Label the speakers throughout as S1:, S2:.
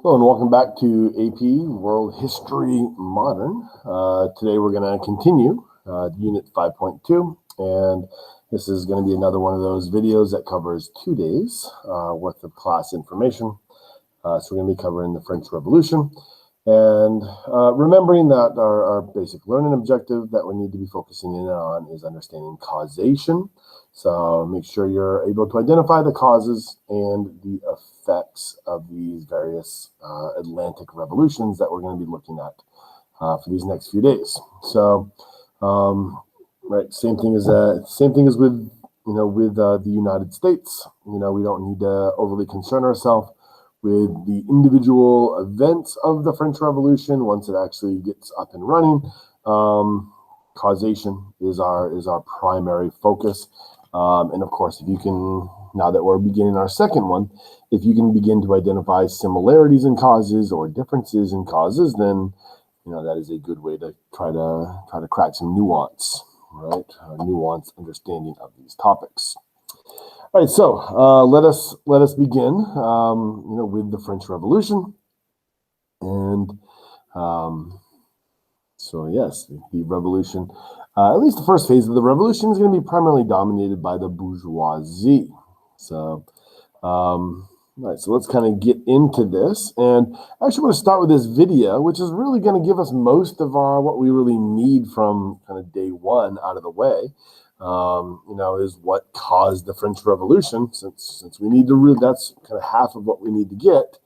S1: Hello and welcome back to AP World History Modern. Today we're going to continue Unit 5.2, and this is going to be another one of those videos that covers 2 days worth of class information. So we're going to be covering the French Revolution and remembering that our basic learning objective that we need to be focusing in on is understanding causation. So make sure you're able to identify the causes and the effects of these various Atlantic revolutions that we're going to be looking at for these next few days. So, right, same thing as with the United States. We don't need to overly concern ourselves with the individual events of the French Revolution once it actually gets up and running. Causation is our primary focus. And of course, if you can, now that we're beginning our second one, if you can begin to identify similarities in causes or differences in causes, then that is a good way to try to crack some nuance, right? Nuanced understanding of these topics. All right, so let us begin, with the French Revolution, and so yes, the revolution. At least the first phase of the revolution is going to be primarily dominated by the bourgeoisie. So, all right, so let's kind of get into this. And I actually want to start with this video, which is really going to give us most of what we really need from kind of day one out of the way. Is what caused the French Revolution. Since we need to that's kind of half of what we need to get.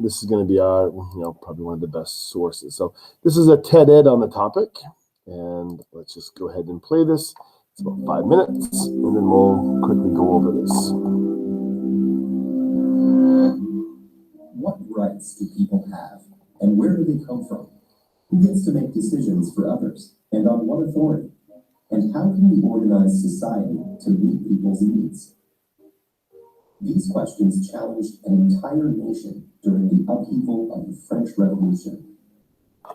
S1: This is going to be our, probably one of the best sources. So this is a TED Ed on the topic. And let's just go ahead and play this. It's about 5 minutes, and then we'll quickly go over this.
S2: What rights do people have, and where do they come from? Who gets to make decisions for others, and on what authority? And how can we organize society to meet people's needs? These questions challenged an entire nation during the upheaval of the French Revolution.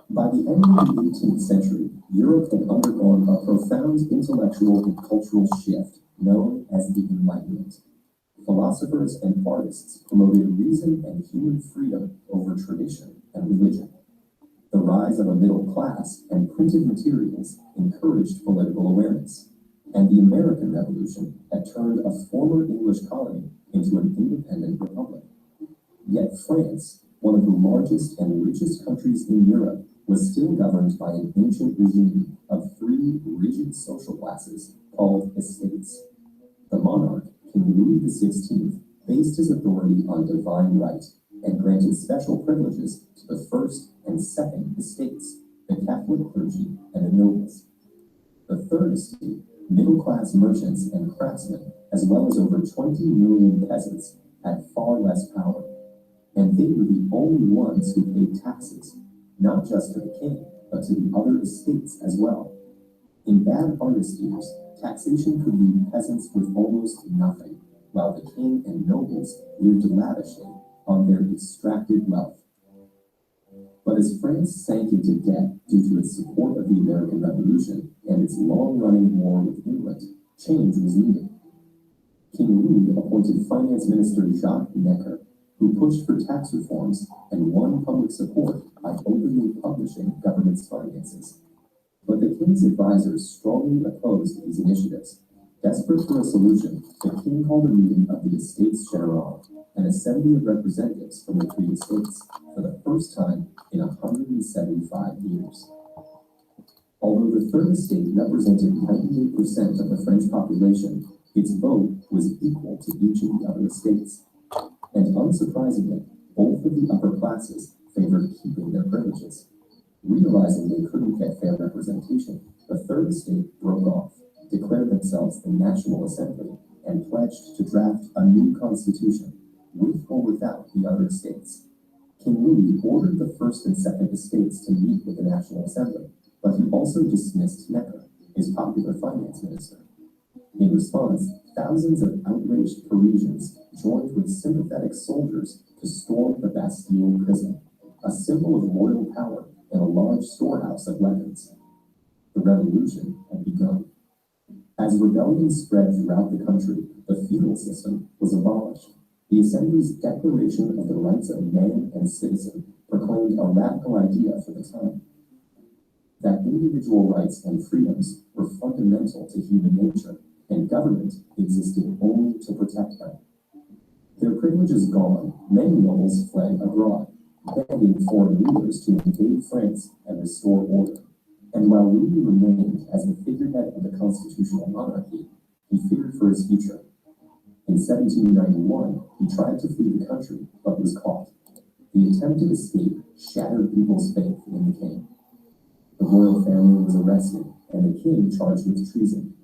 S2: By the end of the 18th century, Europe had undergone a profound intellectual and cultural shift known as the Enlightenment. Philosophers and artists promoted reason and human freedom over tradition and religion. The rise of a middle class and printed materials encouraged political awareness, and the American Revolution had turned a former English colony into an independent republic. Yet France, one of the largest and richest countries in Europe, was still governed by an ancient regime of 3 rigid social classes called estates. The monarch, King Louis XVI, based his authority on divine right and granted special privileges to the first and second estates, the Catholic clergy and the nobles. The third estate, middle-class merchants and craftsmen, as well as over 20 million peasants, had far less power, and they were the only ones who paid taxes, not just to the king, but to the other estates as well. In bad harvest years, taxation could leave peasants with almost nothing, while the king and nobles lived lavishly on their extracted wealth. But as France sank into debt due to its support of the American Revolution and its long-running war with England, change was needed. King Louis appointed Finance Minister Jacques Necker, who pushed for tax reforms and won public support by openly publishing government's finances. But the king's advisors strongly opposed these initiatives. Desperate for a solution, the king called a meeting of the Estates General, an assembly of representatives from the 3 estates, for the first time in 175 years. Although the third estate represented 98% of the French population, its vote was equal to each of the other estates. And unsurprisingly, both of the upper classes favored keeping their privileges. Realizing they couldn't get fair representation, the third estate broke off, declared themselves the National Assembly, and pledged to draft a new constitution, with or without the other estates. King Louis ordered the first and second estates to meet with the National Assembly, but he also dismissed Necker, his popular finance minister. In response, thousands of outraged Parisians joined with sympathetic soldiers to storm the Bastille prison, a symbol of royal power and a large storehouse of weapons. The revolution had begun. As rebellion spread throughout the country, the feudal system was abolished. The Assembly's Declaration of the Rights of Man and Citizen proclaimed a radical idea for the time, that individual rights and freedoms were fundamental to human nature, and government existed only to protect them. Their privileges gone, many nobles fled abroad, begging foreign leaders to invade France and restore order. And while Louis remained as the figurehead of the constitutional monarchy, he feared for his future. In 1791, he tried to flee the country, but was caught. The attempted escape shattered people's faith in the king. The royal family was arrested, and the king charged with treason.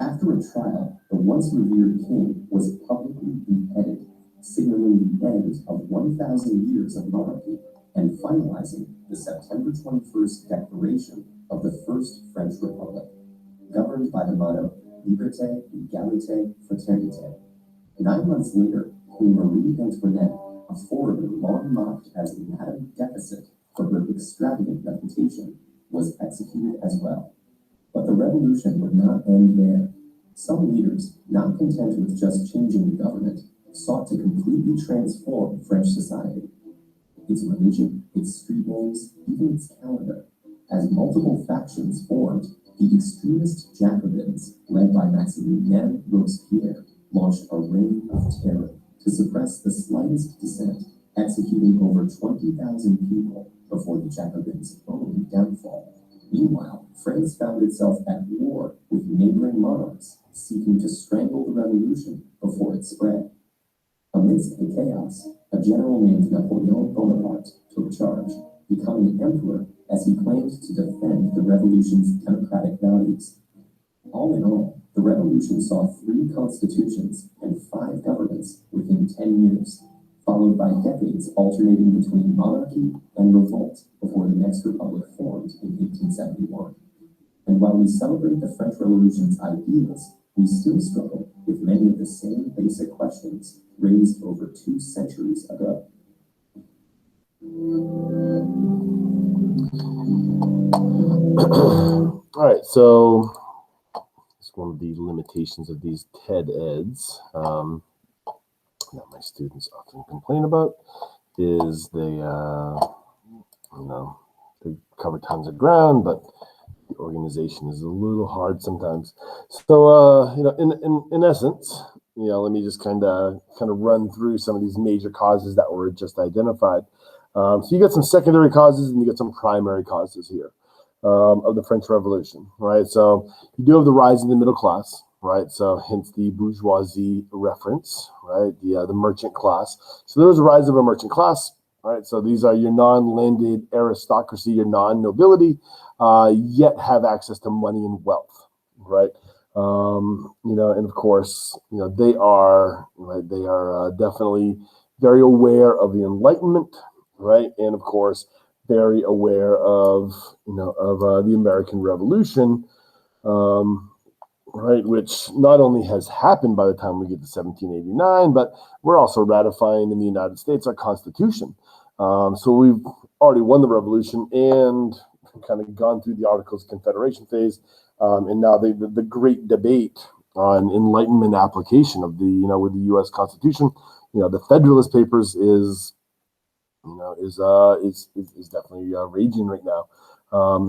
S2: After a trial, the once revered king was publicly beheaded, signaling the end of 1,000 years of monarchy and finalizing the September 21st declaration of the First French Republic, governed by the motto Liberté, Égalité, Fraternité. 9 months later, Queen Marie Antoinette, a foreigner long mocked as Madame Deficit for her extravagant reputation, was executed as well. But the revolution would not end there. Some leaders, not content with just changing the government, sought to completely transform French society. Its religion, its street names, even its calendar. As multiple factions formed, the extremist Jacobins, led by Maximilien Robespierre, launched a reign of terror to suppress the slightest dissent, executing over 20,000 people before the Jacobins' own downfall. Meanwhile, France found itself at war with neighboring monarchs, seeking to strangle the revolution before it spread. Amidst the chaos, a general named Napoleon Bonaparte took charge, becoming emperor as he claimed to defend the revolution's democratic values. All in all, the revolution saw 3 constitutions and 5 governments within 10 years, followed by decades alternating between monarchy and revolt before the next republic formed in 1871. And while we celebrate the French Revolution's ideals, we still struggle with many of the same basic questions raised over 2 centuries ago.
S1: All right, so it's one of the limitations of these TED Eds that my students often complain about is they cover tons of ground, but the organization is a little hard sometimes. So in essence, let me just kind of run through some of these major causes that were just identified. So you got some secondary causes and you got some primary causes here of the French Revolution, right? So you do have the rise in the middle class, right? So hence the bourgeoisie reference, right? The merchant class. So there was a rise of a merchant class, right? So these are your non-landed aristocracy, your non-nobility, yet have access to money and wealth, right? And of course, they are definitely very aware of the Enlightenment, right? And of course, very aware of the American Revolution, right? Which not only has happened by the time we get to 1789, but we're also ratifying in the United States our Constitution. So we've already won the revolution and kind of gone through the Articles of Confederation phase, and now the great debate on Enlightenment application of with the U.S. Constitution. The Federalist Papers is definitely raging right now.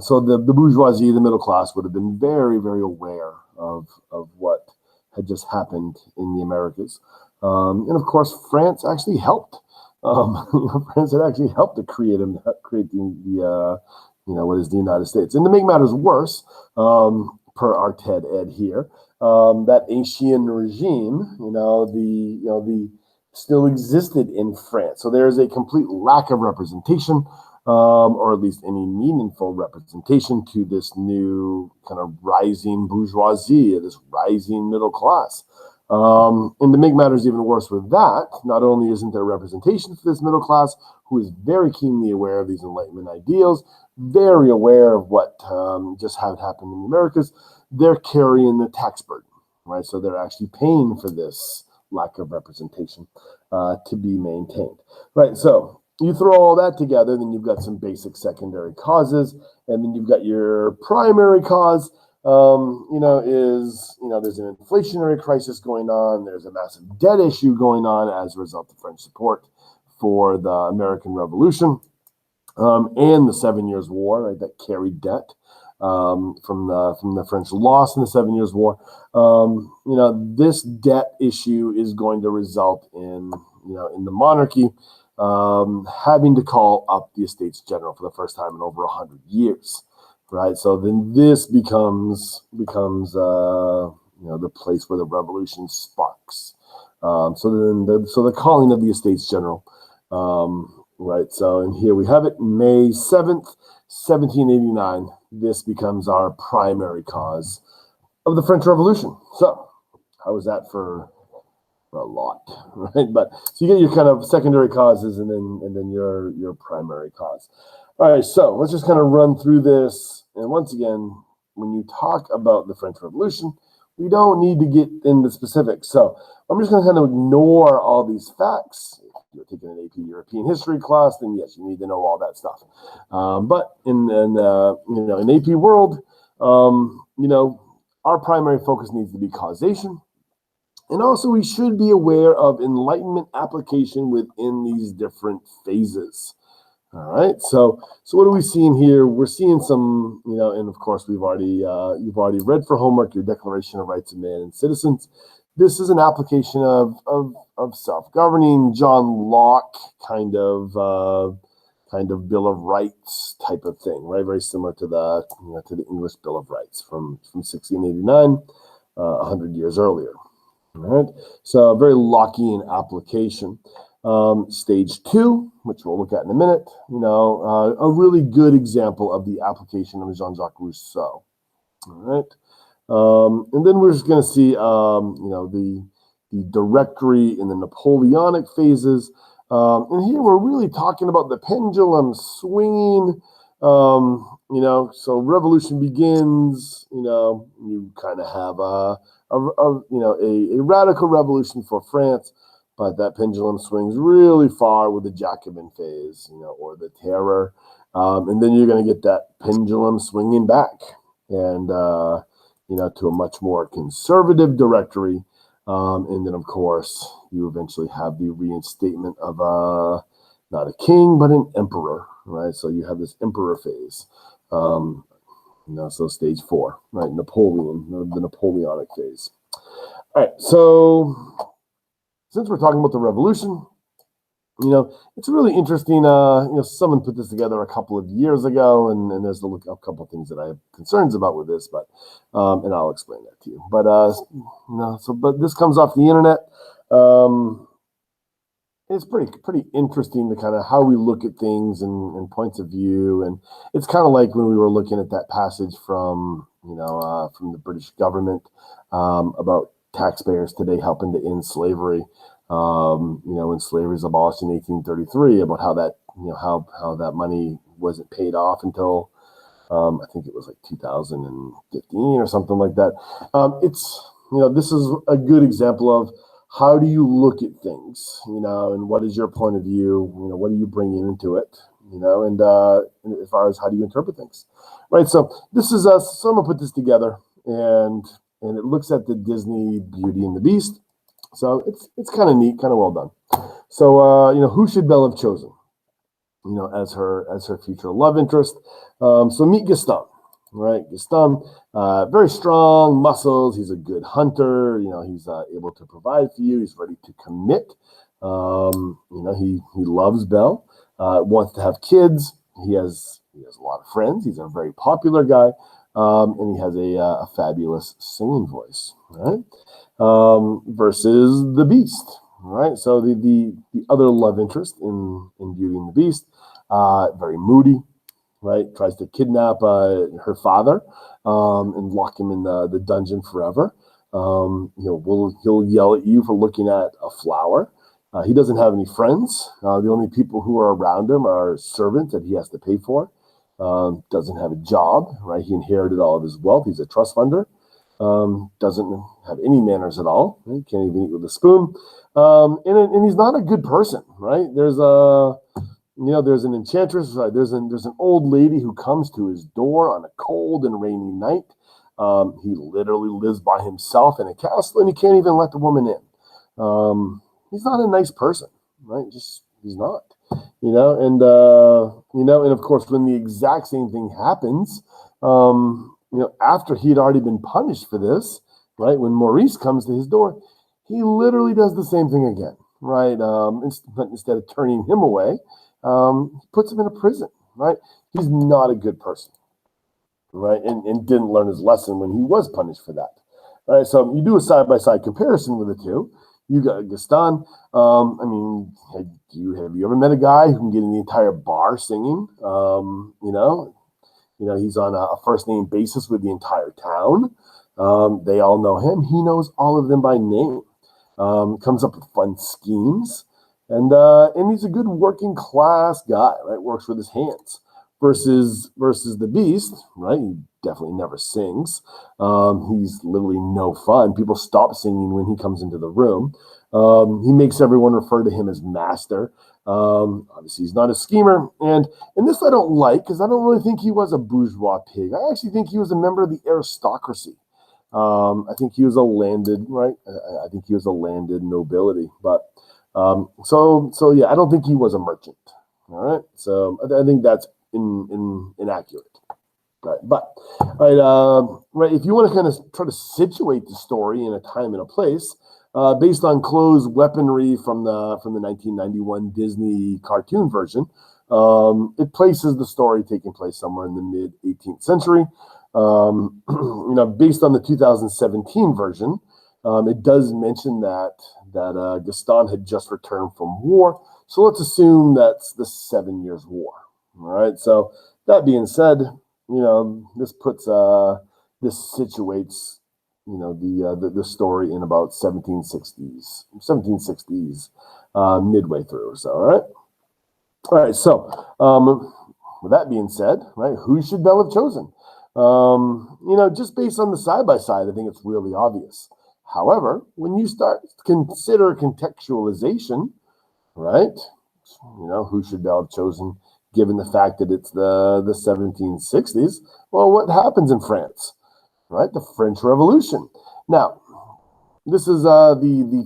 S1: So the bourgeoisie, the middle class, would have been very, very aware of what had just happened in the Americas, and of course, France actually helped. France had actually helped to create the what is the United States. And to make matters worse, per our TED Ed here, that Haitian regime, the still existed in France. So there's a complete lack of representation, or at least any meaningful representation to this new kind of rising bourgeoisie, this rising middle class. And to make matters even worse with that, not only isn't there representation for this middle class, who is very keenly aware of these Enlightenment ideals, very aware of what just had happened in the Americas, they're carrying the tax burden, right? So they're actually paying for this lack of representation to be maintained, right? So you throw all that together, then you've got some basic secondary causes, and then you've got your primary cause, there's an inflationary crisis going on. There's a massive debt issue going on as a result of French support for the American Revolution and the 7 Years' War, right, that carried debt from the French loss in the 7 Years' War. This debt issue is going to result in the monarchy having to call up the Estates General for the first time in over 100 years. Right, so then this becomes the place where the revolution sparks. So the calling of the Estates General, right? So and here we have it, May 7th, 1789. This becomes our primary cause of the French Revolution. So how is that for a lot, right? But so you get your kind of secondary causes and then your primary cause. All right, so let's just kind of run through this. And once again, when you talk about the French Revolution, we don't need to get into specifics. So I'm just going to kind of ignore all these facts. If you're taking an AP European history class, then yes, you need to know all that stuff. But in AP world, our primary focus needs to be causation. And also we should be aware of Enlightenment application within these different phases. All right, so what are we seeing here? We're seeing some, and of course you've already read for homework your Declaration of Rights of Man and Citizens. This is an application of self-governing, John Locke kind of Bill of Rights type of thing, right? Very similar to the English Bill of Rights from 1689, 100 years earlier. All right, so a very Lockean application. Stage 2, which we'll look at in a minute, a really good example of the application of Jean-Jacques Rousseau. All right, and then we're just going to see, the directory in the Napoleonic phases, and here we're really talking about the pendulum swinging. So revolution begins. You kind of have a radical revolution for France. But that pendulum swings really far with the Jacobin phase, or the Terror. And then you're going to get that pendulum swinging back and, to a much more conservative directory. And then, of course, you eventually have the reinstatement of not a king, but an emperor, right? So you have this emperor phase. So stage 4, right? Napoleon, the Napoleonic phase. All right, so since we're talking about the revolution, it's really interesting. Someone put this together a couple of years ago, and there's a couple of things that I have concerns about with this, but and I'll explain that to you. But but this comes off the internet. It's pretty interesting to kind of how we look at things and points of view, and it's kind of like when we were looking at that passage from the British government about taxpayers today helping to end slavery, when slavery was abolished in 1833, about how that, how that money wasn't paid off until, I think it was like 2015 or something like that. This is a good example of how do you look at things, and what is your point of view, what are you bringing into it, and as far as how do you interpret things, right? So this is someone put this together, and it looks at the Disney Beauty and the Beast. So it's kind of neat, kind of well done. So who should Belle have chosen, as her future love interest? So meet Gaston, right? Gaston, very strong, muscles. He's a good hunter. He's able to provide for you. He's ready to commit. He loves Belle. Wants to have kids. He has a lot of friends. He's a very popular guy. And he has a fabulous singing voice, right? Versus the Beast, right? So the other love interest in Beauty and the Beast, very moody, right? Tries to kidnap her father and lock him in the dungeon forever. He'll yell at you for looking at a flower. He doesn't have any friends. The only people who are around him are servants that he has to pay for. Doesn't have a job, right? He inherited all of his wealth. He's a trust funder. Doesn't have any manners at all. Right? Can't even eat with a spoon. And he's not a good person, right? There's an enchantress. Right? There's an old lady who comes to his door on a cold and rainy night. He literally lives by himself in a castle, and he can't even let the woman in. He's not a nice person, right? He's not, and of course, when the exact same thing happens, after he'd already been punished for this, right? When Maurice comes to his door, he literally does the same thing again, right? Instead of turning him away, puts him in a prison, right? He's not a good person, right? And didn't learn his lesson when he was punished for that. All right, so you do a side-by-side comparison with the two. You got Gaston. Have you ever met a guy who can get in the entire bar singing? He's on a first name basis with the entire town. They all know him. He knows all of them by name. Comes up with fun schemes, and he's a good working class guy, right? Works with his hands. Versus the Beast, right? He definitely never sings. He's literally no fun. People stop singing when he comes into the room. He makes everyone refer to him as master. Obviously, he's not a schemer. And this I don't like, because I don't really think he was a bourgeois pig. I actually think he was a member of the aristocracy. I think he was a landed, right? I think he was a landed nobility. But so yeah, I don't think he was a merchant. All right. So I think that's inaccurate. Right. But right, if you want to kind of try to situate the story in a time and a place, based on closed weaponry from the 1991 Disney cartoon version, it places the story taking place somewhere in the mid 18th century. Based on the 2017 version, it does mention that Gaston had just returned from war. So let's assume that's the 7 Years' War. All right. So that being said, this puts this situates the story in about 1760s midway through. So all right. So with that being said, right, who should Belle have chosen? Just based on the side by side, I think it's really obvious. However, when you start to consider contextualization, right, who should Belle have chosen? Given the fact that it's the 1760s, well, what happens in France, right? The French Revolution. Now, this is the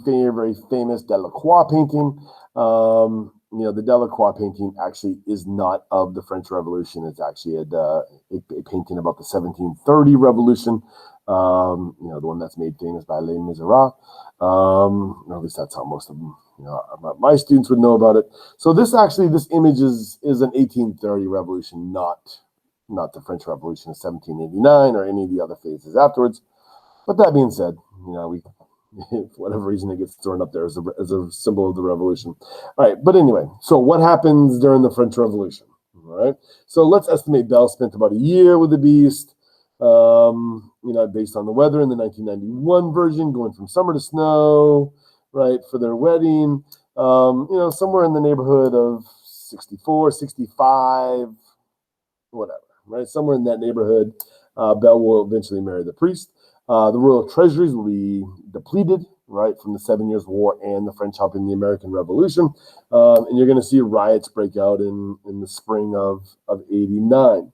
S1: very famous Delacroix painting. The Delacroix painting actually is not of the French Revolution. It's actually a painting about the 1730 Revolution. The one that's made famous by Les Miserables. Or at least that's how most of them. My students would know about it. So this image is an 1830 revolution, not the French Revolution of 1789 or any of the other phases afterwards. But that being said, for whatever reason, it gets thrown up there as a symbol of the revolution. All right, but anyway, so what happens during the French Revolution? All right, so let's estimate Belle spent about a year with the Beast. Based on the weather in the 1991 version, going from summer to snow, right, for their wedding, somewhere in the neighborhood of 64, 65, whatever, right? Somewhere in that neighborhood, Belle will eventually marry the priest. The royal treasuries will be depleted, right, from the 7 Years' War and the French helping the American Revolution. And you're going to see riots break out in the spring of 89.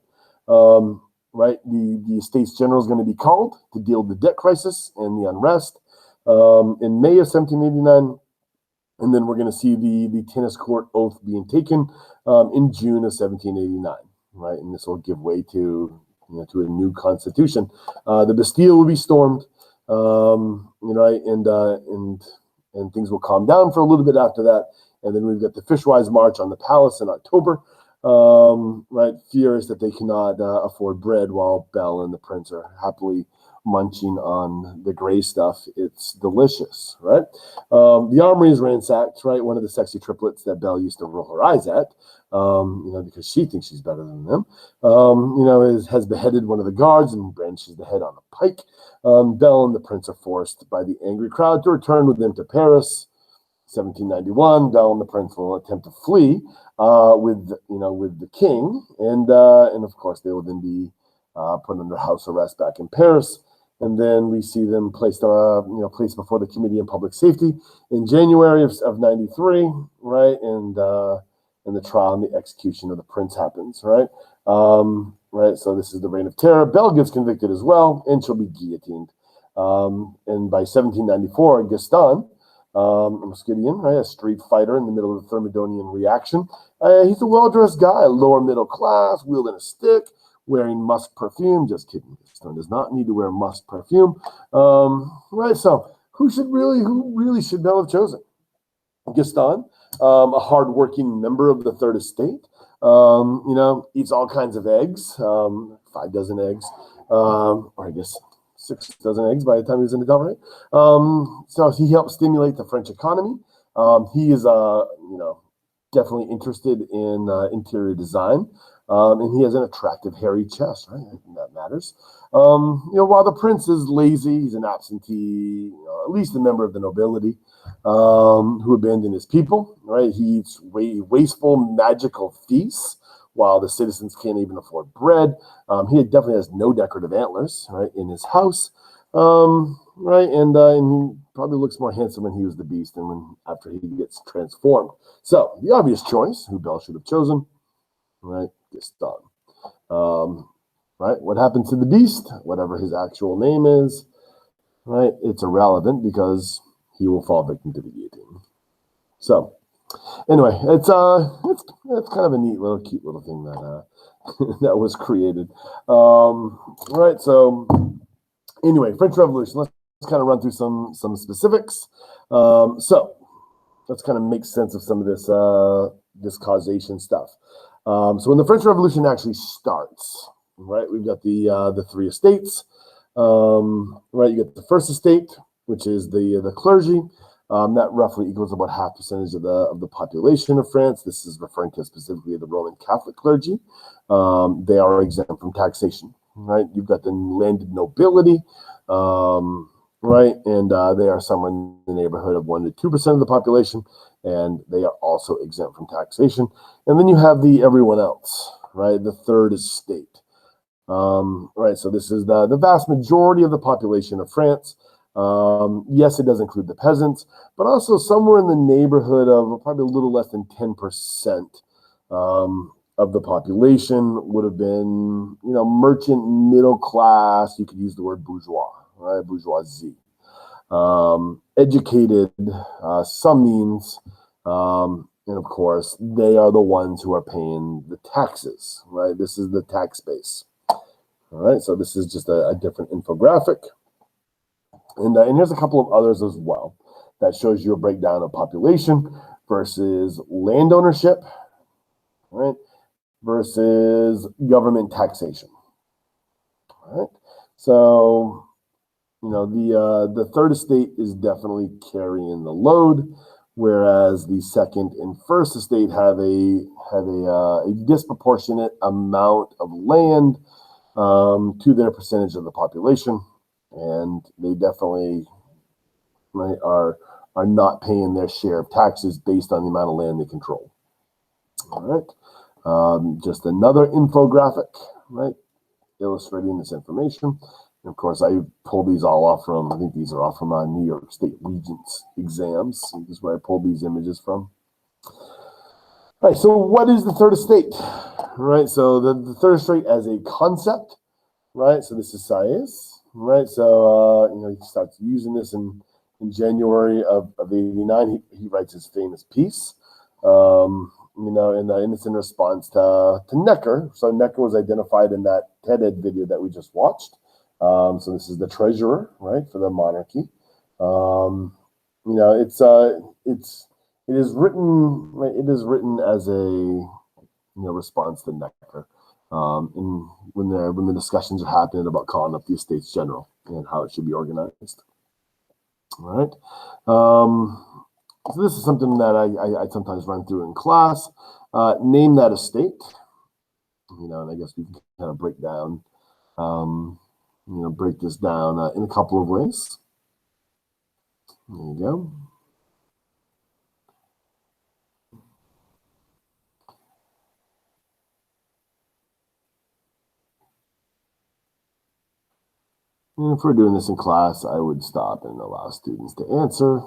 S1: Right, the Estates General is going to be called to deal with the debt crisis and the unrest in May of 1789, and then we're going to see the tennis court oath being taken in June of 1789. Right, and this will give way to a new constitution. The Bastille will be stormed, right, and things will calm down for a little bit after that, and then we've got the Fishwives March on the palace in October. Right, furious that they cannot afford bread while Belle and the prince are happily munching on the gray stuff. It's delicious, right? The armory is ransacked, right? One of the sexy triplets that Belle used to roll her eyes at, because she thinks she's better than them, has beheaded one of the guards and brandishes the head on a pike. Belle and the prince are forced by the angry crowd to return with them to Paris. 1791, Belle and the prince will attempt to flee with the king, and of course they will then be put under house arrest back in Paris, and then we see them placed before the Committee on Public Safety in January of 93, right, and the trial and the execution of the prince happens, right. right? So this is the Reign of Terror. Belle gets convicted as well, and she'll be guillotined. And by 1794, Gaston, a Muscadian, right, a street fighter in the middle of the Thermidorian reaction. He's a well-dressed guy, lower middle class, wielding a stick, wearing musk perfume. Just kidding. Gaston does not need to wear musk perfume. Right, so who really should Belle have chosen? Gaston, a hardworking member of the Third Estate, eats all kinds of eggs, 5 dozen eggs, or I guess 6 dozen eggs by the time he was an adult, right? So he helped stimulate the French economy. He is, definitely interested in interior design, and he has an attractive hairy chest, right? That matters. While the prince is lazy, he's an absentee, at least a member of the nobility, who abandoned his people, right? He eats wasteful, magical feasts while the citizens can't even afford bread. He definitely has no decorative antlers, right, in his house, right? And he probably looks more handsome when he was the beast than after he gets transformed. So the obvious choice, who Belle should have chosen, right, Gaston. Right, what happened to the beast, whatever his actual name is, right, it's irrelevant because he will fall victim to the guillotine. So anyway, it's kind of a neat little, cute little thing that that was created. Right, so anyway, French Revolution. Let's kind of run through some specifics. So let's kind of make sense of some of this causation stuff. So when the French Revolution actually starts, right, we've got the 3 estates. Right, you get the first estate, which is the clergy. That roughly equals about 0.5% of the population of France. This is referring to specifically the Roman Catholic clergy. They are exempt from taxation. Right, you've got the landed nobility. Right, and they are somewhere in the neighborhood of 1 to 2% of the population, and they are also exempt from taxation. And then you have the everyone else, right, the third estate. Right, so this is the vast majority of the population of France. Yes, it does include the peasants, but also somewhere in the neighborhood of probably a little less than 10% of the population would have been, merchant, middle class. You could use the word bourgeois, right? Bourgeoisie. Educated, some means, and of course, they are the ones who are paying the taxes, right? This is the tax base. All right, so this is just a different infographic. And here's a couple of others as well that shows you a breakdown of population versus land ownership, right, versus government taxation. All right, so the third estate is definitely carrying the load, whereas the second and first estate have a disproportionate amount of land to their percentage of the population, and they definitely, right, are not paying their share of taxes based on the amount of land they control. All right, just another infographic, right, illustrating this information. And of course, I pulled these all off from, I think these are all from New York State Regents exams. This is where I pulled these images from. All right, so what is the third estate? Right, so the third estate as a concept, right? So this is Sieyès, right? So he starts using this in January of 89. He writes his famous piece, and it's in response to Necker. So Necker was identified in that TED-Ed video that we just watched. So this is the treasurer, right, for the monarchy. It is written, right, it is written as a response to Necker. When the discussions are happening about calling up the Estates General and how it should be organized. All right. So this is something that I sometimes run through in class. Name that estate. And I guess we can kind of break this down in a couple of ways. There you go. And if we're doing this in class, I would stop and allow students to answer.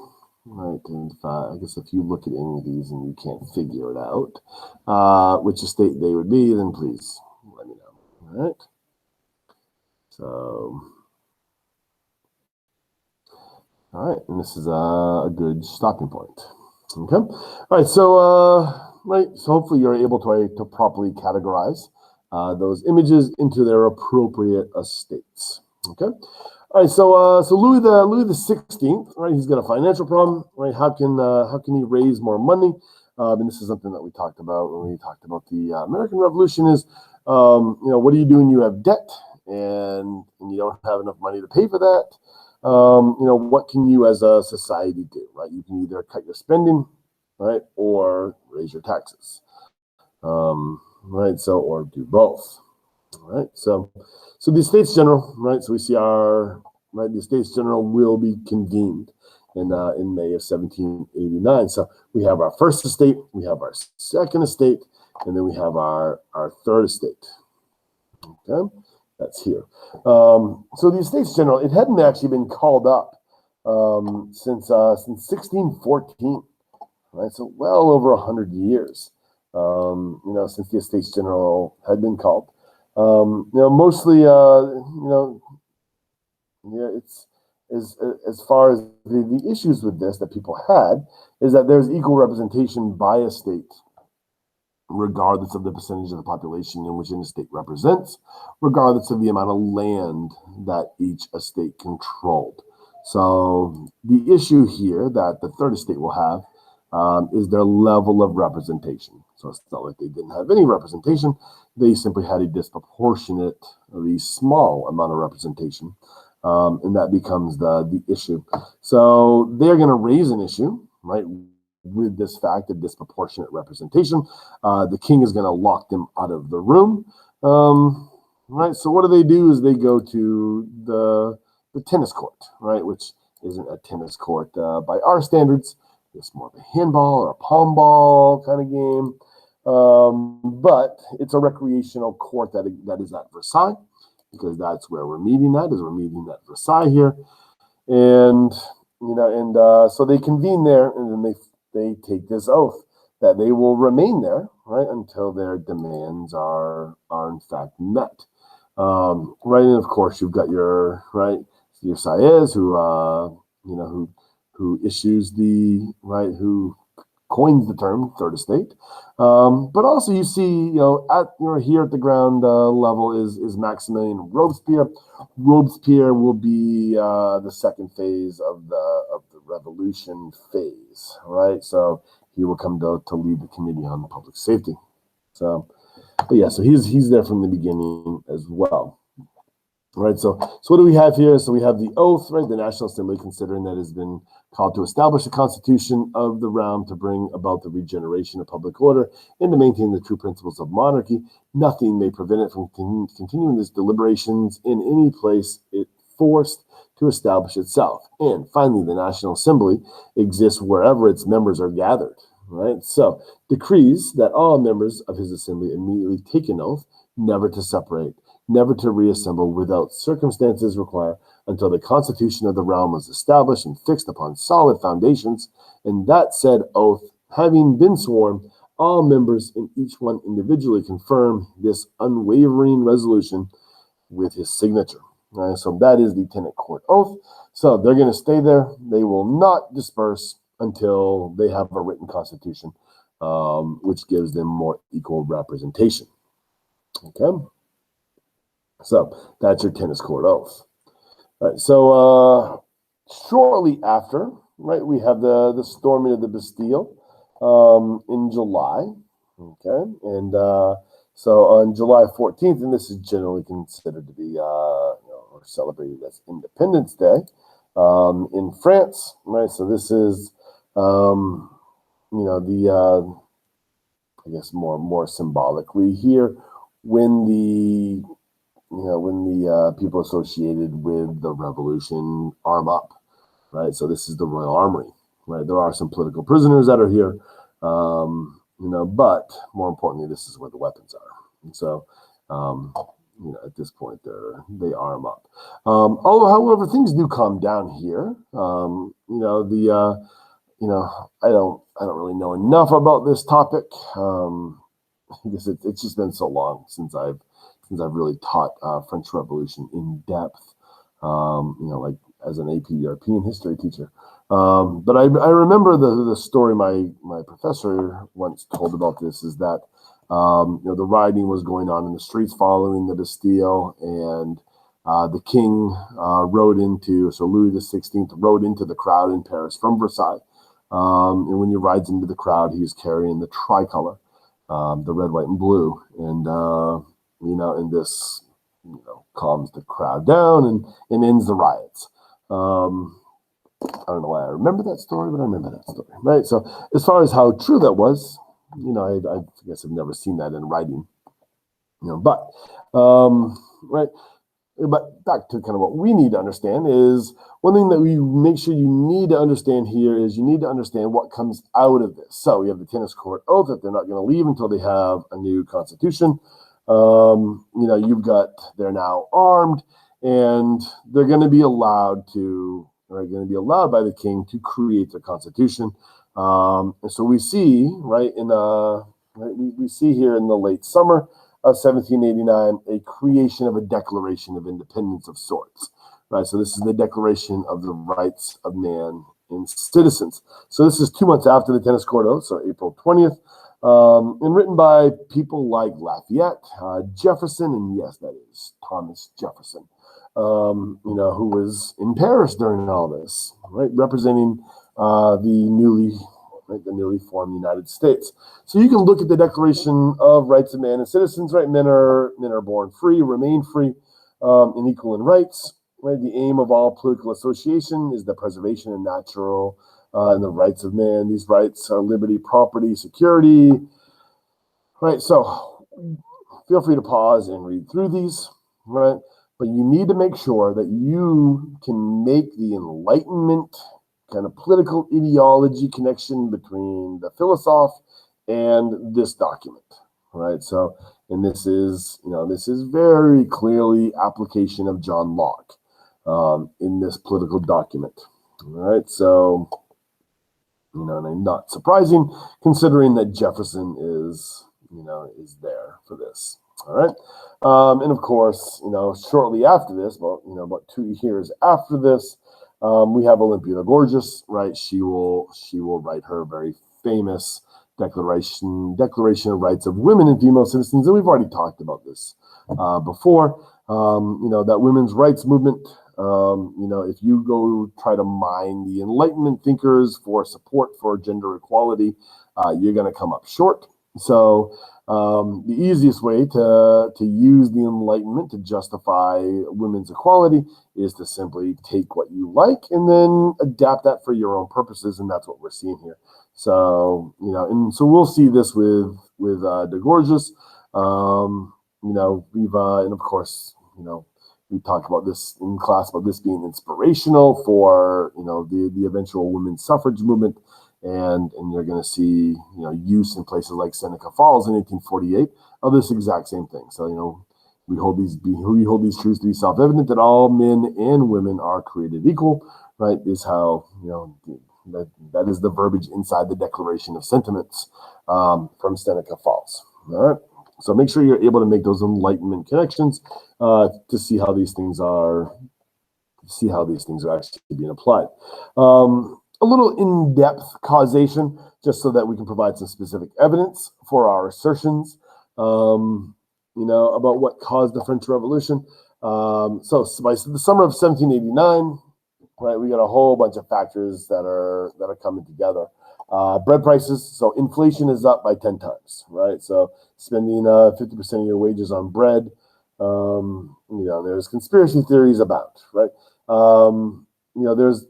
S1: Right, and I guess if you look at any of these and you can't figure it out, which estate they would be, then please let me know. right? So, all right, and this is a good stopping point. Okay, all right. So, so hopefully you're able to properly categorize those images into their appropriate estates. Okay. All right. So Louis the 16th, right? He's got a financial problem, right? How can he raise more money? And this is something that we talked about when we talked about the American Revolution. Is what do you do when you have debt and you don't have enough money to pay for that? What can you as a society do, right? You can either cut your spending, right, or raise your taxes, right? So, or do both, right? So the Estates General, right? So we see the Estates General will be convened in May of 1789. So we have our first estate, we have our second estate, and then we have our third estate. Okay. That's here. So the Estates General, it hadn't actually been called up since 1614, right? So well over 100 years, since the Estates General had been called. Mostly, it's as far as the issues with this that people had is that there's equal representation by a state, regardless of the percentage of the population in which an estate represents, regardless of the amount of land that each estate controlled. So the issue here that the third estate will have is their level of representation. So it's not like they didn't have any representation. They simply had a disproportionately small amount of representation. And that becomes the issue. So they're going to raise an issue, right, with this fact of disproportionate representation. The king is going to lock them out of the room, right? So what do? Is they go to the tennis court, right, which isn't a tennis court by our standards. It's more of a handball or a palm ball kind of game, but it's a recreational court that is at Versailles, because that's where we're meeting at. We're meeting at Versailles here, and so they convene there, and then they take this oath that they will remain there, right, until their demands are in fact met. Right, and of course you've got your Sieyès, who issues who coins the term third estate. But also you see, here at the ground level is Maximilian Robespierre. Robespierre will be the second phase of the revolution phase, right? So he will come to lead the Committee on Public Safety. So, but yeah, so he's there from the beginning as well. Right, so what do we have here? So we have the oath, right? The National Assembly, considering that has been called to establish the Constitution of the realm to bring about the regeneration of public order and to maintain the true principles of monarchy. Nothing may prevent it from continuing its deliberations in any place it forced to establish itself. And finally, the National Assembly exists wherever its members are gathered. Right, so decrees that all members of his assembly immediately take an oath never to separate, never to reassemble without circumstances require until the constitution of the realm is established and fixed upon solid foundations, and that said oath having been sworn, all members and each one individually confirm this unwavering resolution with his signature. Right, so that is the tenant court oath. So they're going to stay there. They will not disperse until they have a written constitution, which gives them more equal representation. Okay. So that's your tennis court oath. All right, so shortly after, right, we have the storming of the Bastille in July. Okay, and so on July 14th, and this is generally considered to be or celebrated as Independence Day in France. Right, so this is I guess more symbolically here when the people associated with the revolution arm up, right? So this is the Royal Armory, right? There are some political prisoners that are here, but more importantly, this is where the weapons are. And so, at this point, they arm up. However, things do calm down here. I don't really know enough about this topic. Because it's just been so long since I've since I've really taught French Revolution in depth, like as an AP European history teacher. But I remember the story my professor once told about this is that, the rioting was going on in the streets following the Bastille, and the king Louis XVI rode into the crowd in Paris from Versailles. And when he rides into the crowd, he's carrying the tricolor, the red, white, and blue. And, and this, calms the crowd down and ends the riots. I don't know why I remember that story, but I remember that story, right? So as far as how true that was, I guess I've never seen that in writing, but, right. But back to kind of what we need to understand is one thing that we make sure you need to understand here is you need to understand what comes out of this. So we have the tennis court oath that they're not going to leave until they have a new constitution. They're now armed, and they're going to be allowed by the king to create their constitution. And so we see, we see here in the late summer of 1789, a creation of a Declaration of Independence of sorts, right? So this is the Declaration of the Rights of Man and Citizens. So this is 2 months after the tennis court oath, so April 20th, and written by people like Lafayette, Jefferson, and yes, that is Thomas Jefferson, who was in Paris during all this, right, representing the newly formed United States. So you can look at the Declaration of Rights of Man and Citizens, right? Men are born free, remain free, and equal in rights. Right? The aim of all political association is the preservation of natural and the rights of man. These rights are liberty, property, security. Right. So feel free to pause and read through these. Right. But you need to make sure that you can make the Enlightenment kind of political ideology connection between the philosoph and this document, right? So, and this is very clearly application of John Locke in this political document, all right? So, and not surprising considering that Jefferson is there for this, all right? And of course, shortly after this, about 2 years after this, we have Olympia the Gorgeous, right? She will write her very famous Declaration of Rights of Women and Female Citizens, and we've already talked about this before. That women's rights movement. If you go try to mine the Enlightenment thinkers for support for gender equality, you're going to come up short. So the easiest way to use the Enlightenment to justify women's equality is to simply take what you like and then adapt that for your own purposes, and that's what we're seeing here. So and so we'll see this with De Gorgeous. We've and of course we talked about this in class about this being inspirational for the eventual women's suffrage movement. And you're going to see, use in places like Seneca Falls in 1848 of this exact same thing. So, we hold these truths to be self-evident that all men and women are created equal, right? Is how, that is the verbiage inside the Declaration of Sentiments from Seneca Falls. All right. So make sure you're able to make those Enlightenment connections to see how these things are actually being applied. A little in-depth causation, just so that we can provide some specific evidence for our assertions, about what caused the French Revolution. So by the summer of 1789, right, we got a whole bunch of factors that are coming together. Bread prices, so inflation is up by 10 times, right? So spending 50% of your wages on bread. There's conspiracy theories about, right? There's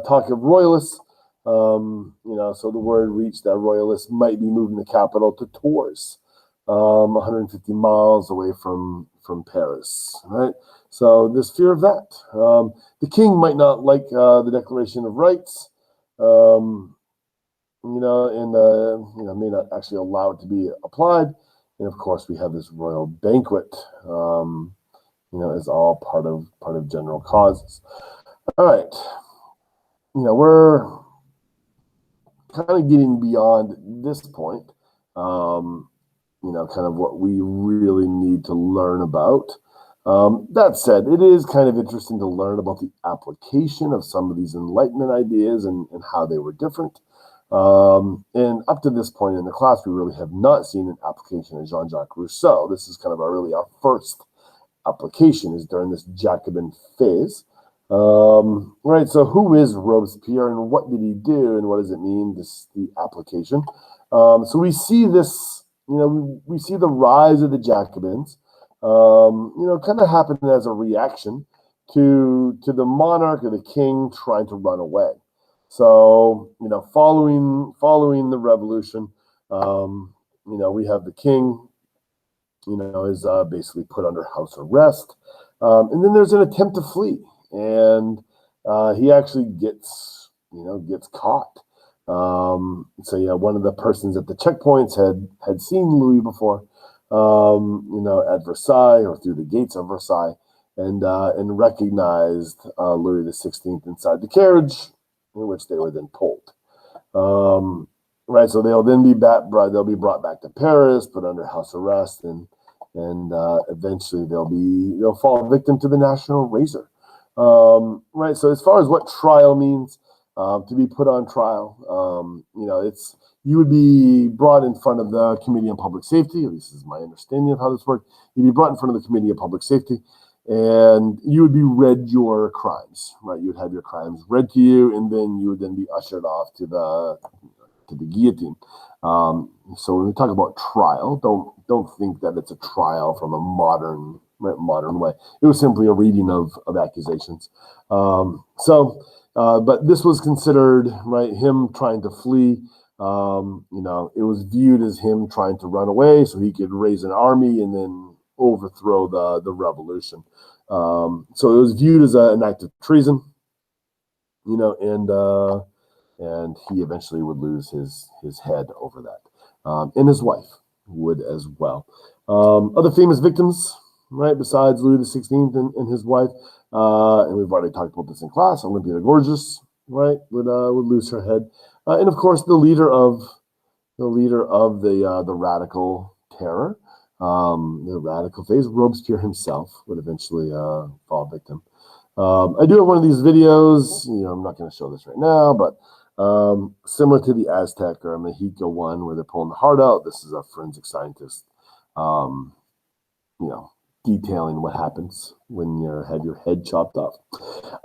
S1: talk of royalists. So the word reached that royalists might be moving the capital to Tours, 150 miles away from Paris, right? So there's fear of that. The king might not like the Declaration of Rights, may not actually allow it to be applied. And of course, we have this royal banquet, is all part of general causes. All right, we're kind of getting beyond this point. kind of what we really need to learn about. That said, it is kind of interesting to learn about the application of some of these Enlightenment ideas and how they were different. And up to this point in the class, we really have not seen an application of Jean-Jacques Rousseau. This is kind of our first application is during this Jacobin phase. Right, so who is Robespierre and what did he do and what does it mean, the application? So we see this, we see the rise of the Jacobins, kind of happen as a reaction to the monarch or the king trying to run away. So, following the revolution, we have the king, is basically put under house arrest. And then there's an attempt to flee. And he actually gets caught. So, one of the persons at the checkpoints had seen Louis before, at Versailles or through the gates of Versailles and recognized Louis XVI inside the carriage in which they were then pulled. Right, so they'll then be brought back to Paris, put under house arrest, and eventually they'll fall victim to the national razor. Right, so as far as what trial means, to be put on trial, you would be brought in front of the Committee on Public Safety. At least this is my understanding of how this worked. You'd be brought in front of the Committee on Public Safety, and you would be read your crimes. Right, you would have your crimes read to you, and then you would then be ushered off to the guillotine. So when we talk about trial, don't think that it's a trial from a modern way. It was simply a reading of accusations. But this was considered, right, him trying to flee. It was viewed as him trying to run away so he could raise an army and then overthrow the revolution. So it was viewed as an act of treason, and he eventually would lose his head over that. And his wife would as well. Other famous victims, right, besides Louis XVI and his wife, and we've already talked about this in class, Olympia the Gorgeous, right, would lose her head. And of course, the leader of the radical terror, the radical phase, Robespierre himself, would eventually fall victim. I do have one of these videos. I'm not going to show this right now, but similar to the Aztec or Mexica one where they're pulling the heart out. This is a forensic scientist, detailing what happens when you have your head chopped off.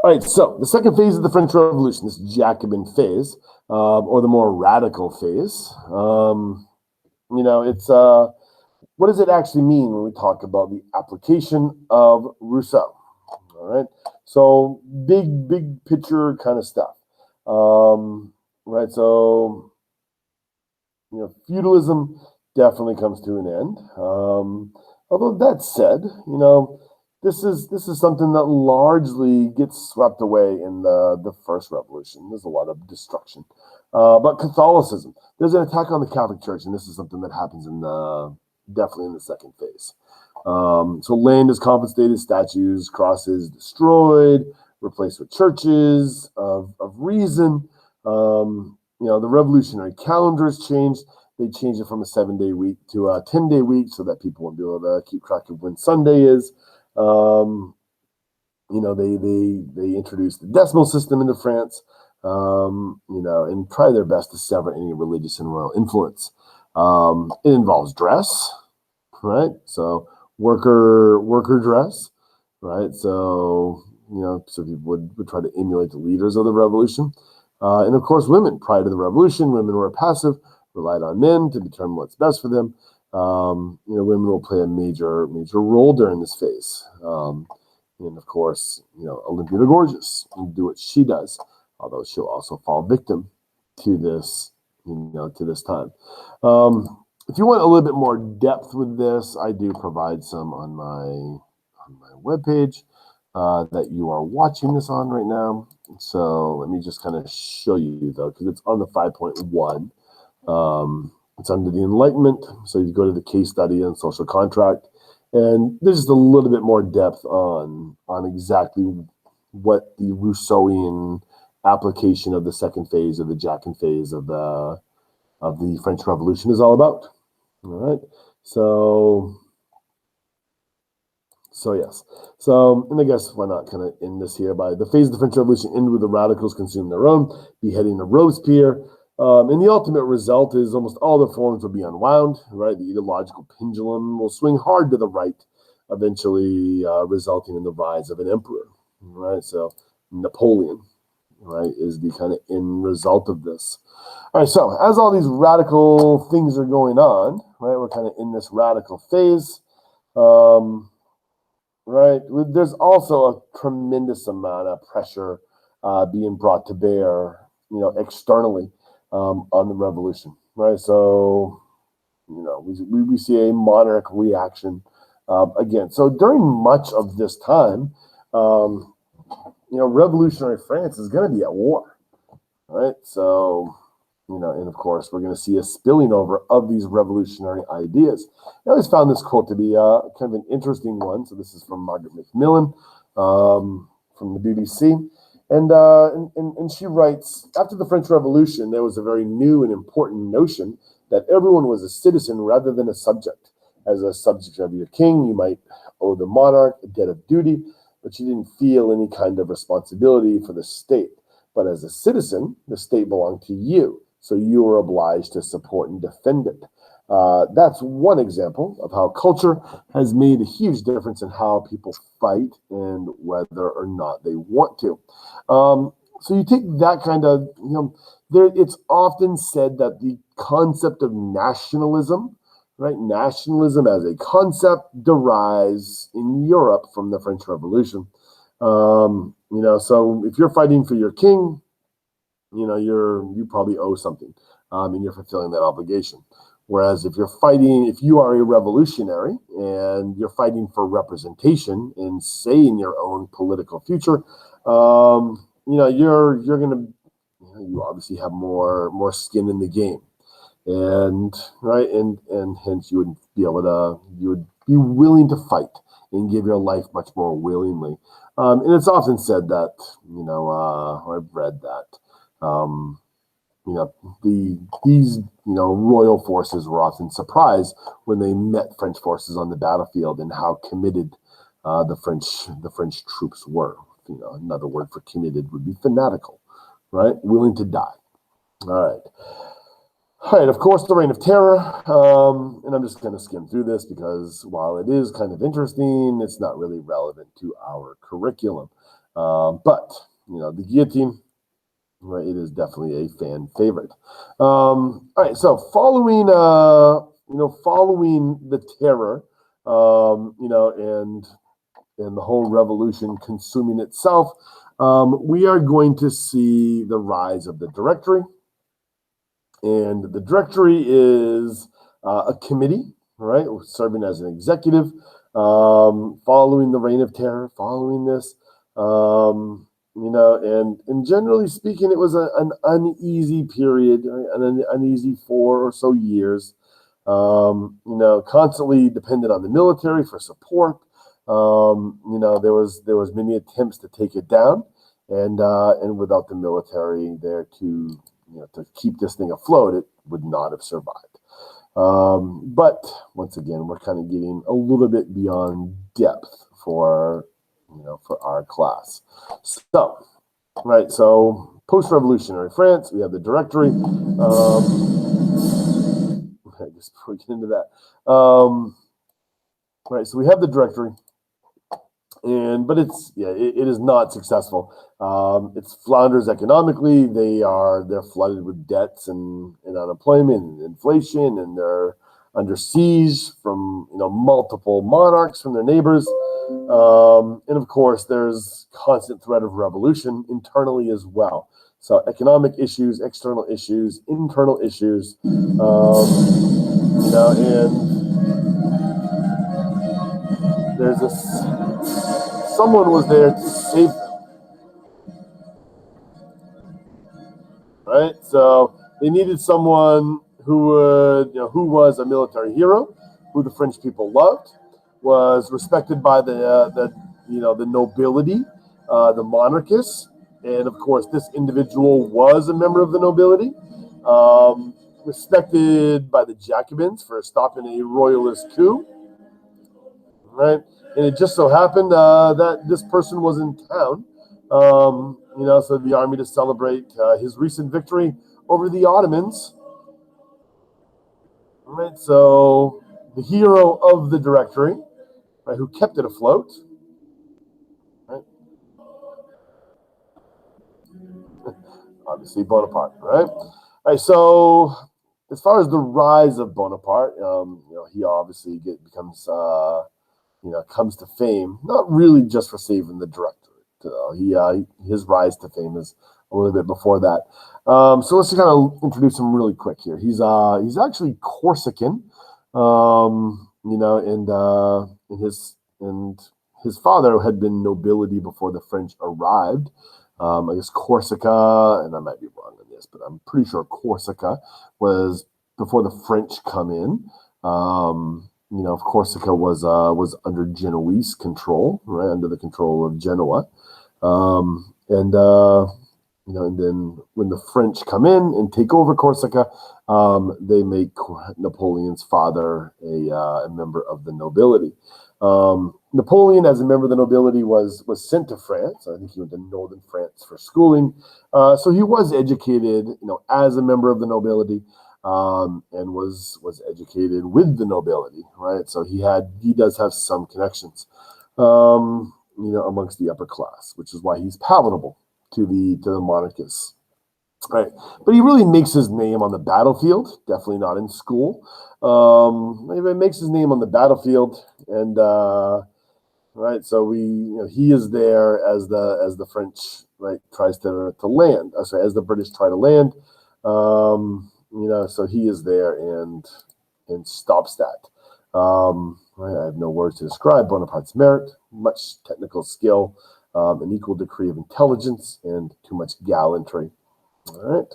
S1: All right, so the second phase of the French Revolution, this Jacobin phase, or the more radical phase, it's what does it actually mean when we talk about the application of Rousseau? All right, so big picture kind of stuff. Right, so feudalism definitely comes to an end. Although that said, this is something that largely gets swept away in the first revolution. There's a lot of destruction. But Catholicism, there's an attack on the Catholic Church, and this is something that happens definitely in the second phase. So land is confiscated, statues, crosses destroyed, replaced with churches of reason. The revolutionary calendar is changed. They changed it from a 7-day week to a 10-day week so that people won't be able to keep track of when Sunday is. They introduced the decimal system into France, and try their best to sever any religious and royal influence. It involves dress, right? So worker dress, right? So so people would try to emulate the leaders of the revolution. And of course, women. Prior to the revolution, women were passive, relied on men to determine what's best for them. Women will play a major role during this phase. And of course, Olympia the Gorgeous will do what she does, although she'll also fall victim to this, to this time. If you want a little bit more depth with this, I do provide some on my webpage that you are watching this on right now. So let me just kind of show you though, because it's on the 5.1. It's under the Enlightenment. So you go to the case study on social contract, and there's just a little bit more depth on exactly what the Rousseauian application of the second phase of the Jacobin phase of the French Revolution is all about. All right. So yes. So, and I guess why not kind of end this here by the phase of the French Revolution ended with the radicals consuming their own, beheading of Robespierre. And the ultimate result is almost all the forms will be unwound, right? The ideological pendulum will swing hard to the right, eventually resulting in the rise of an emperor, right? So Napoleon, right, is the kind of end result of this. All right, so as all these radical things are going on, right, we're kind of in this radical phase. Right. There's also a tremendous amount of pressure being brought to bear, externally on the revolution. Right. So, we see a monarch reaction again. So during much of this time, revolutionary France is going to be at war. Right. So, and of course, we're going to see a spilling over of these revolutionary ideas. I always found this quote to be kind of an interesting one. So this is from Margaret Macmillan from the BBC. And she writes, after the French Revolution, there was a very new and important notion that everyone was a citizen rather than a subject. As a subject of your king, you might owe the monarch a debt of duty, but you didn't feel any kind of responsibility for the state. But as a citizen, the state belonged to you. So you were obliged to support and defend it. That's one example of how culture has made a huge difference in how people fight and whether or not they want to. So you take that kind of, it's often said that the concept of nationalism, right? Nationalism as a concept derives in Europe from the French Revolution. So if you're fighting for your king, you probably owe something, and you're fulfilling that obligation. Whereas if you are a revolutionary and you're fighting for representation and say in your own political future, you're gonna, you obviously have more skin in the game, and right, and hence you would be willing to fight and give your life much more willingly. And it's often said that, I've read that. These royal forces were often surprised when they met French forces on the battlefield and how committed the French troops were. Another word for committed would be fanatical, right? Willing to die. All right. Of course, the Reign of Terror, and I'm just going to skim through this because while it is kind of interesting, it's not really relevant to our curriculum. But the guillotine. Right, it is definitely a fan favorite. All right, so following the terror, and the whole revolution consuming itself, we are going to see the rise of the Directory, and the Directory is a committee, right, serving as an executive, following the Reign of Terror, following this. And generally speaking, it was an uneasy period, an uneasy 4 or so years, constantly dependent on the military for support. There was many attempts to take it down, and without the military there to keep this thing afloat, it would not have survived. But once again, we're kind of getting a little bit beyond depth for our class. So, right, so post-revolutionary France, we have the Directory. Just before we get into that, right, so we have the Directory, but it is not successful. It flounders economically. They're flooded with debts and unemployment and inflation, and they're under siege from multiple monarchs from their neighbors. And of course, there's constant threat of revolution internally as well. So economic issues, external issues, internal issues, and there's someone was there to save them, right? So they needed someone who was a military hero, who the French people loved, was respected by the nobility, the monarchists, and of course this individual was a member of the nobility, respected by the Jacobins for stopping a royalist coup, right? And it just so happened that this person was in town, so the army to celebrate his recent victory over the Ottomans, right? So the hero of the directory, right, who kept it afloat, right? Obviously Bonaparte, right? All right, so as far as the rise of Bonaparte, he obviously becomes comes to fame, not really just for saving the directorate. His rise to fame is a little bit before that. So let's just kind of introduce him really quick here. He's actually Corsican, and his father had been nobility before the French arrived. I guess Corsica, and I might be wrong on this, but I'm pretty sure Corsica was before the French come in. Corsica was under Genoese control, right, under the control of Genoa, and then when the French come in and take over Corsica, they make Napoleon's father a member of the nobility. Napoleon, as a member of the nobility, was sent to France. I think he went to northern France for schooling. So he was educated, as a member of the nobility, and was educated with the nobility, right? So he does have some connections, amongst the upper class, which is why he's palatable to the monarchists. Right, but he really makes his name on the battlefield. Definitely not in school. He makes his name on the battlefield, and right. So he is there as the French, right, tries to land. Sorry, as the British try to land. So he is there and stops that. Right, I have no words to describe Bonaparte's merit. Much technical skill, an equal degree of intelligence, and too much gallantry. All right,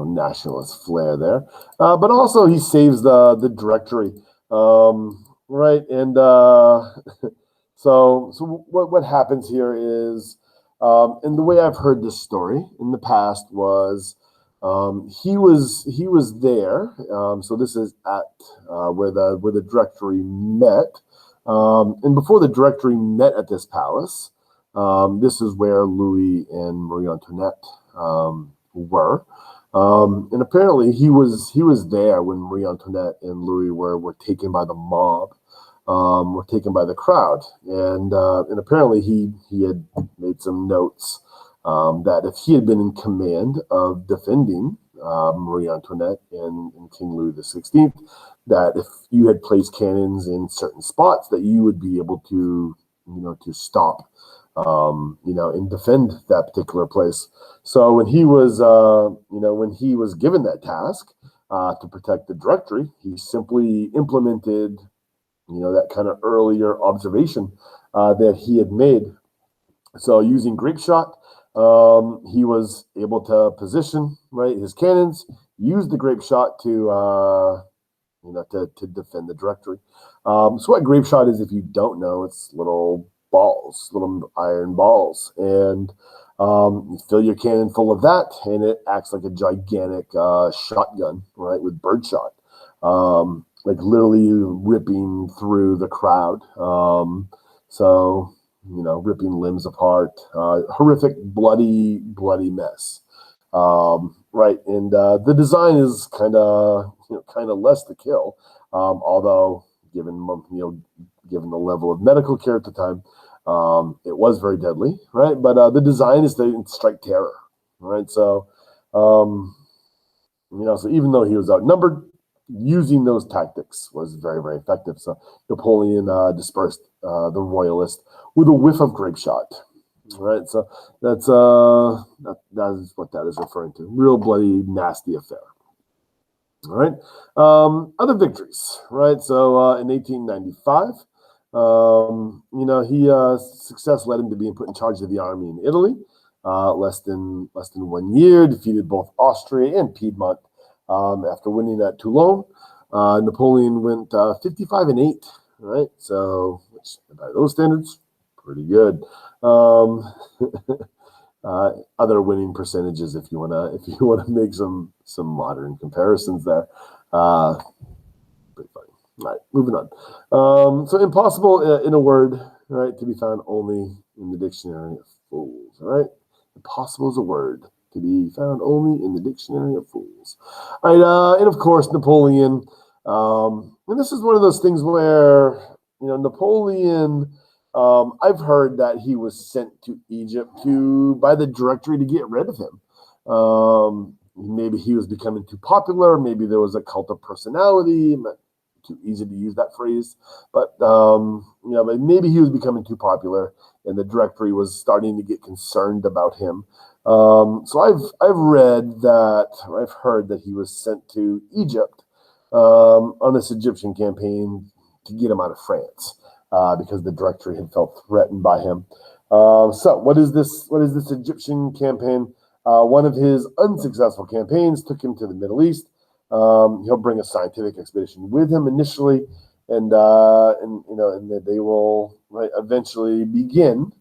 S1: nationalist flair there, but also he saves the directory, right? And so what happens here is, and the way I've heard this story in the past was, he was there. So this is at where the directory met, and before the directory met at this palace, this is where Louis and Marie Antoinette were, and apparently he was there when Marie Antoinette and Louis were taken by the mob, were taken by the crowd, and apparently he had made some notes that if he had been in command of defending Marie Antoinette and King Louis XVI, that if you had placed cannons in certain spots, that you would be able to stop, and defend that particular place. So when he was given that task to protect the directory, he simply implemented, that kind of earlier observation that he had made. So using grape shot, he was able to position, right, his cannons, use the grape shot to defend the directory. So what grape shot is, if you don't know, it's little iron balls, and you fill your cannon full of that, and it acts like a gigantic shotgun, right, with birdshot, like literally ripping through the crowd. So ripping limbs apart, horrific, bloody mess. Right, and the design is kind of less to kill, although given the level of medical care at the time, it was very deadly, right? But the design is to strike terror, right? So, so even though he was outnumbered, using those tactics was very, very effective. So Napoleon dispersed the royalists with a whiff of grape shot, right? So that is what that is referring to. Real bloody, nasty affair. All right. Other victories, right? So in 1895, success led him to being put in charge of the army in Italy. Less than 1 year, defeated both Austria and Piedmont. After winning at Toulon, Napoleon went 55-8. Right, so which by those standards, pretty good. other winning percentages if you wanna make some modern comparisons there. Pretty funny. All right, moving on. So impossible in a word, right, to be found only in the dictionary of fools. All right, impossible is a word to be found only in the dictionary of fools. All right, and of course Napoleon. And this is one of those things where Napoleon. I've heard that he was sent to Egypt by the Directory to get rid of him. Maybe he was becoming too popular. Maybe there was a cult of personality. Too easy to use that phrase, but but maybe he was becoming too popular, and the Directory was starting to get concerned about him. So I've read that, or I've heard that he was sent to Egypt on this Egyptian campaign to get him out of France. Because the Directory had felt threatened by him. So what is this Egyptian campaign? One of his unsuccessful campaigns took him to the Middle East. He'll bring a scientific expedition with him initially, and that they will eventually begin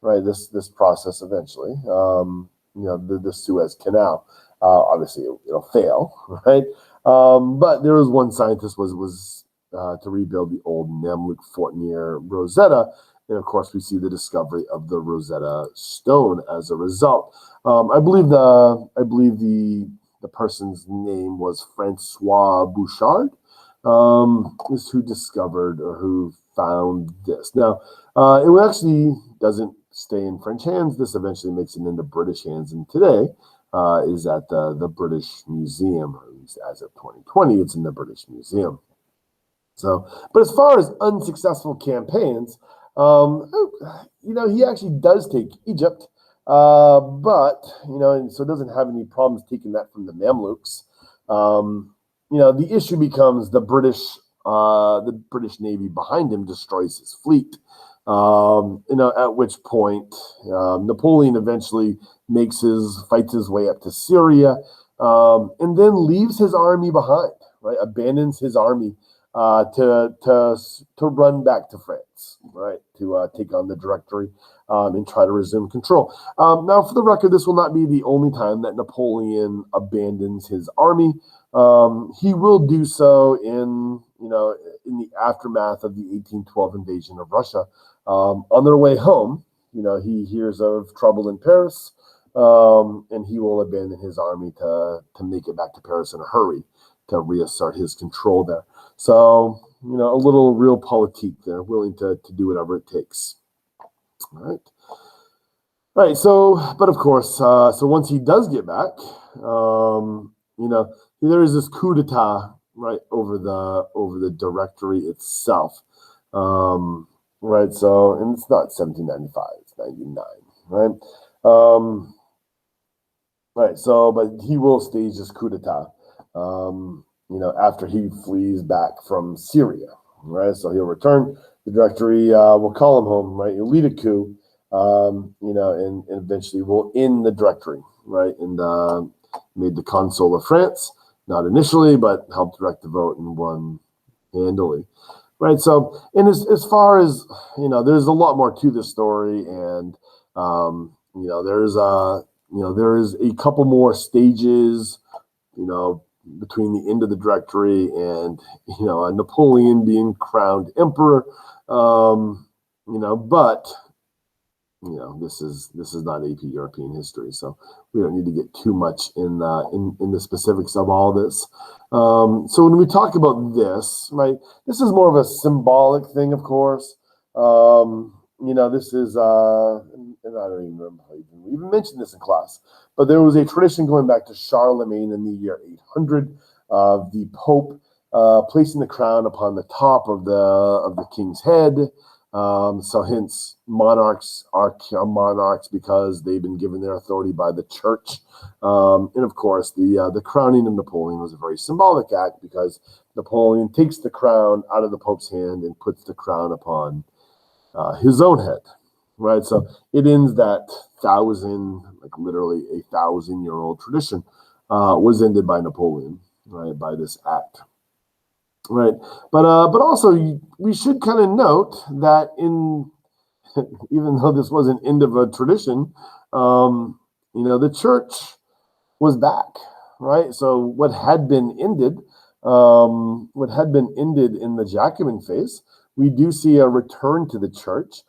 S1: this process eventually. The Suez Canal. Obviously, it'll fail, right? But there was one scientist was to rebuild the old Mamluk fort near Rosetta, and of course we see the discovery of the Rosetta Stone as a result. I believe the person's name was Francois Bouchard, is who discovered or who found this. Now, it actually doesn't stay in French hands. This eventually makes it into British hands, and today is at the British Museum, or at least as of 2020, it's in the British Museum. So, but as far as unsuccessful campaigns, he actually does take Egypt, but and so doesn't have any problems taking that from the Mamluks. The issue becomes the British Navy behind him destroys his fleet. At which point Napoleon eventually fights his way up to Syria, and then leaves his army behind. Right, abandons his army. To run back to France, right, to take on the Directory and try to resume control. Now, for the record, this will not be the only time that Napoleon abandons his army. He will do so in the aftermath of the 1812 invasion of Russia. On their way home, he hears of trouble in Paris, and he will abandon his army to make it back to Paris in a hurry to reassert his control there. So, a little realpolitik there, willing to do whatever it takes. All right. So, but of course, so once he does get back, there is this coup d'etat, right, over the Directory itself. Right. So, and it's not 1795, it's 99, right? Right. So, but he will stage this coup d'etat. After he flees back from Syria, right? So he'll return. The Directory will call him home, right? He'll lead a coup, and eventually will end the Directory, right? And made the Consul of France, not initially, but helped direct the vote and won handily, right? So, and as far as there's a lot more to this story, and there is a couple more stages, between the end of the Directory and Napoleon being crowned emperor, but this is not AP European history, so we don't need to get too much in the specifics of all this. So when we talk about this, right, this is more of a symbolic thing, of course. This is and I don't even remember how we even mentioned this in class, but there was a tradition going back to Charlemagne in the year 800 of the Pope placing the crown upon the top of the king's head. So hence monarchs are monarchs because they've been given their authority by the church. And of course, the crowning of Napoleon was a very symbolic act because Napoleon takes the crown out of the Pope's hand and puts the crown upon his own head. Right, so it ends that literally 1,000-year-old tradition was ended by Napoleon, right, by this act. Right, but also we should kind of note that in even though this was an end of a tradition, the church was back, right? So what had been ended in the Jacobin phase, we do see a return to the church,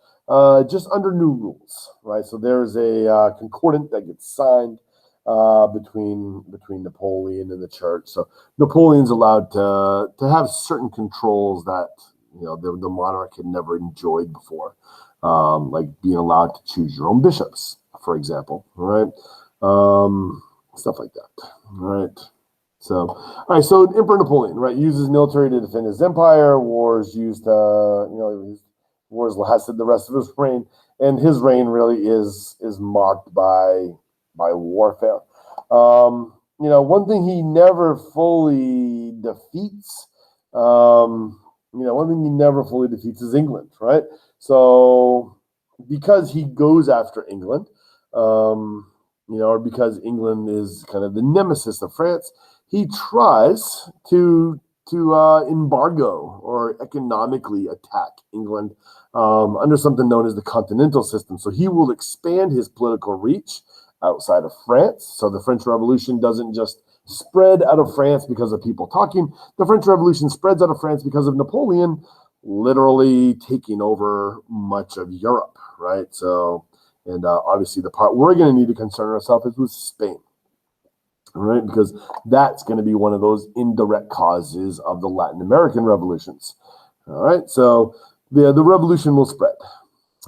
S1: just under new rules, right? So there's a concordant that gets signed between Napoleon and the church. So Napoleon's allowed to have certain controls that the monarch had never enjoyed before, like being allowed to choose your own bishops, for example, right? Stuff like that, right? So, all right. So Emperor Napoleon, right, uses military to defend his empire. Wars lasted the rest of his reign, and his reign really is marked by warfare. One thing he never fully defeats. One thing he never fully defeats is England, right? So because he goes after England, or because England is kind of the nemesis of France, he tries to embargo or economically attack England under something known as the continental system. So he will expand his political reach outside of France. So the French Revolution doesn't just spread out of France because of people talking. The French Revolution spreads out of France because of Napoleon literally taking over much of Europe, right? So, and obviously the part we're going to need to concern ourselves is with Spain, right? Because that's going to be one of those indirect causes of the Latin American revolutions. All right, so the revolution will spread.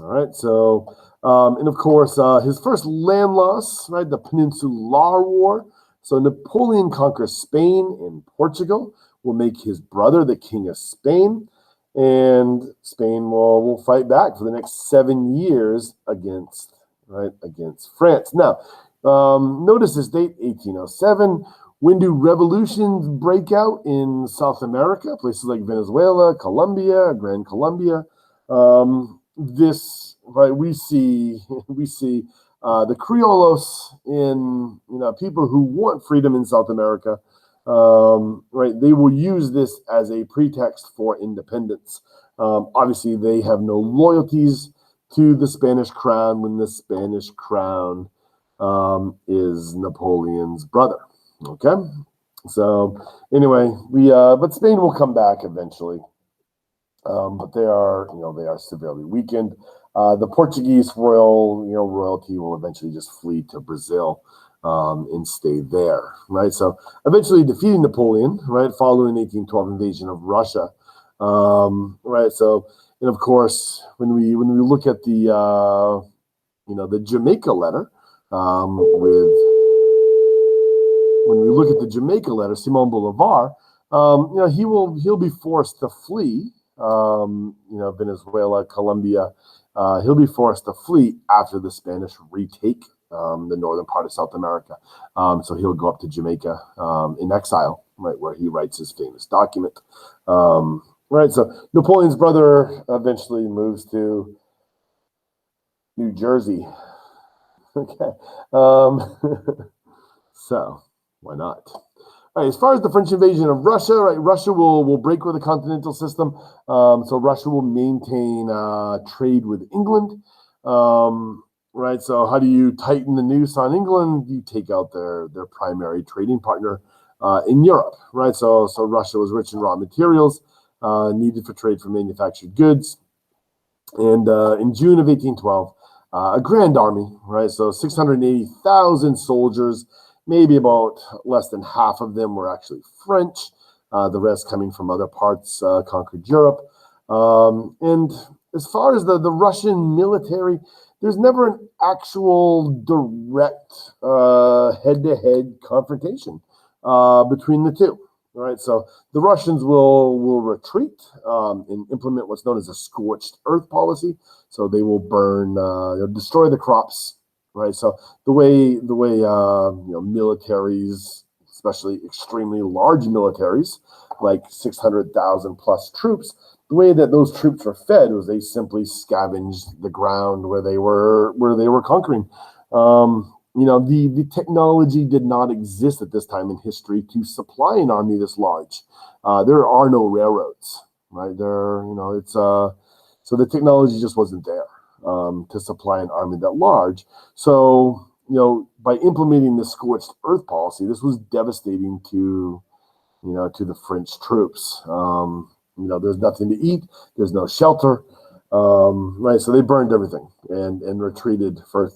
S1: All right, so and of course his first land loss, right, the Peninsular War. So Napoleon conquers Spain and Portugal, will make his brother the king of Spain, and Spain will fight back for the next 7 years against France. Now, notice this date, 1807. When do revolutions break out in South America? Places like Venezuela, Colombia, Gran Colombia. We see the Criollos in people who want freedom in South America. Right, they will use this as a pretext for independence. Obviously, they have no loyalties to the Spanish crown when the Spanish crown is Napoleon's brother. Okay, so anyway, but Spain will come back eventually, but they are severely weakened. The Portuguese royalty will eventually just flee to Brazil and stay there, right? So eventually defeating Napoleon, right, following the 1812 invasion of Russia, right? So, and of course, when we look at the Jamaica letter, Simon Bolivar, he'll be forced to flee, Venezuela, Colombia. He'll be forced to flee after the Spanish retake the northern part of South America. So he'll go up to Jamaica in exile, right, where he writes his famous document. Right, so Napoleon's brother eventually moves to New Jersey. Okay, so why not? All right, as far as the French invasion of Russia, right, Russia will break with the continental system. So Russia will maintain trade with England. Right, so how do you tighten the noose on England? You take out their primary trading partner in Europe, right? So Russia was rich in raw materials needed for trade for manufactured goods. And in June of 1812, a grand army, right? So 680,000 soldiers, maybe about less than half of them were actually French, the rest coming from other parts, conquered Europe. And as far as the Russian military, there's never an actual direct head-to-head confrontation between the two. Right, so the Russians will retreat and implement what's known as a scorched earth policy. So they will burn, destroy the crops. Right, so the way militaries, especially extremely large militaries, like 600,000 plus troops, the way that those troops were fed was they simply scavenged the ground where they were conquering. The technology did not exist at this time in history to supply an army this large. There are no railroads, right? So the technology just wasn't there. to supply an army that large. So, by implementing the scorched earth policy, this was devastating to the French troops. There's nothing to eat, there's no shelter, right? So they burned everything and retreated for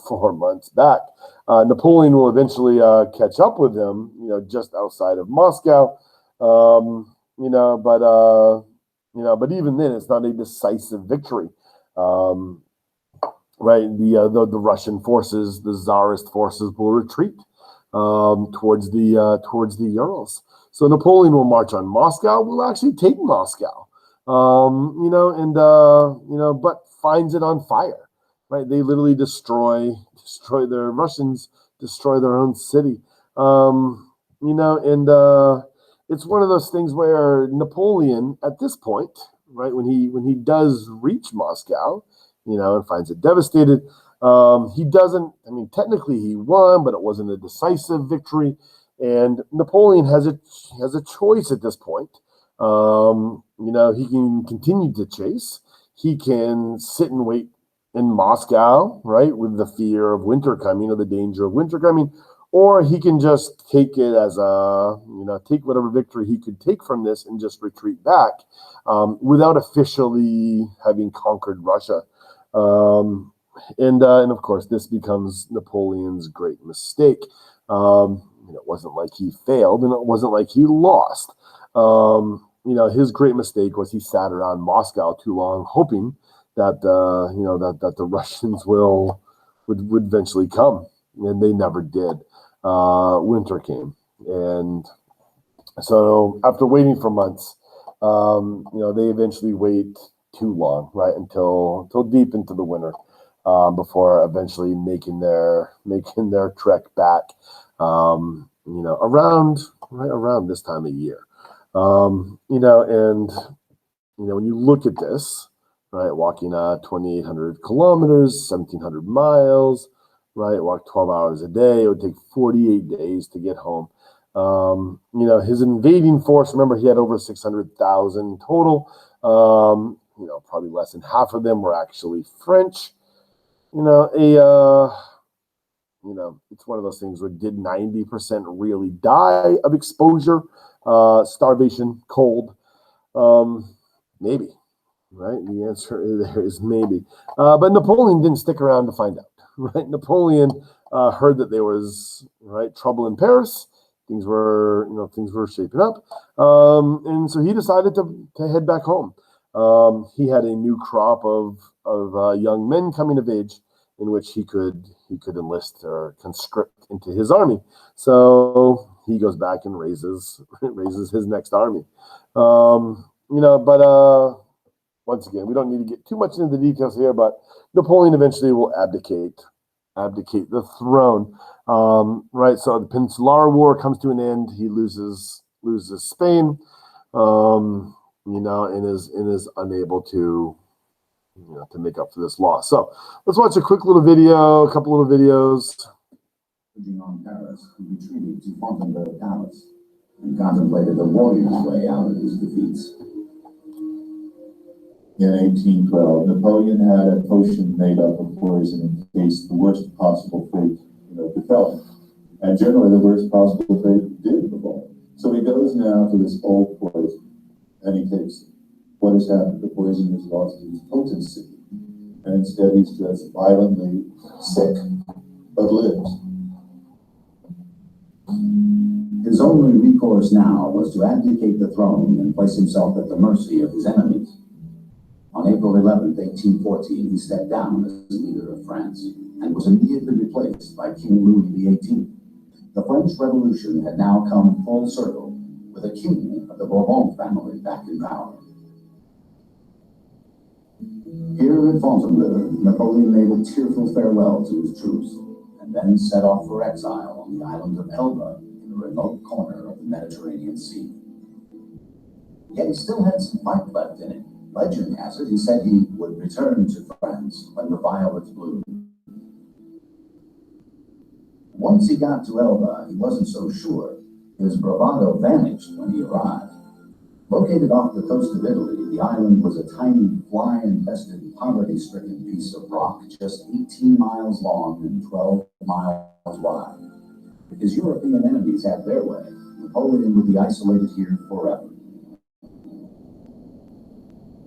S1: 4 months back. Napoleon will eventually catch up with them, just outside of Moscow. But even then, it's not a decisive victory. Right, the Russian forces, the Tsarist forces, will retreat towards the Urals. So Napoleon will march on Moscow. Will actually take Moscow, but finds it on fire. Right, they literally destroy their Russians, destroy their own city. It's one of those things where Napoleon, at this point, right, when he does reach Moscow, and finds it devastated. He doesn't, technically he won, but it wasn't a decisive victory. And Napoleon has a choice at this point. He can continue to chase. He can sit and wait in Moscow, right, with the fear of winter coming, or the danger of winter coming, or he can just take it as take whatever victory he could take from this and just retreat back without officially having conquered Russia. And of course, this becomes Napoleon's great mistake. It wasn't like he failed, and it wasn't like he lost. His great mistake was he sat around Moscow too long, hoping that that the Russians would eventually come, and they never did. Winter came, and so after waiting for months, they eventually wait too long, right, until deep into the winter, before eventually making their trek back, around this time of year. And when you look at this, right, walking 2,800 kilometers, 1,700 miles, right, walk 12 hours a day, it would take 48 days to get home. His invading force, remember, he had over 600,000 total. Probably less than half of them were actually French. It's one of those things where, did 90% really die of exposure, starvation, cold? Maybe, right? The answer there is maybe. But Napoleon didn't stick around to find out, right? Napoleon heard that there was, right, trouble in Paris. Things were shaping up. And so he decided to head back home. He had a new crop of young men coming of age, in which he could enlist or conscript into his army. So he goes back and raises his next army. But once again, we don't need to get too much into the details here. But Napoleon eventually will abdicate the throne. Right. So the Peninsular War comes to an end. He loses Spain. And is unable to make up for this loss. So let's watch a quick little video, a couple little videos.
S2: On Paris, he retreated to Fontainebleau Palace and contemplated the warrior's way out of his defeats.
S3: In 1812, Napoleon had a potion made up of poison in case the worst possible fate, befell him. And generally, the worst possible fate did befall him. So he goes now to this old poison, and he takes it. What has happened? The poison has lost its potency, and instead he's just violently sick, but lives.
S2: His only recourse now was to abdicate the throne and place himself at the mercy of his enemies. On April 11, 1814, he stepped down as leader of France and was immediately replaced by King Louis XVIII. The French Revolution had now come full circle, with a king of the Bourbon family back in power. Here at Fontainebleau, Napoleon made a tearful farewell to his troops, and then set off for exile on the island of Elba, in a remote corner of the Mediterranean Sea. Yet he still had some fight left in him. Legend has it, he said he would return to France when the violets bloomed. Once he got to Elba, he wasn't so sure. His bravado vanished when he arrived. Located off the coast of Italy, the island was a tiny, fly-infested, poverty-stricken piece of rock just 18 miles long and 12 miles wide. Because European enemies had their way, Napoleon would be isolated here forever.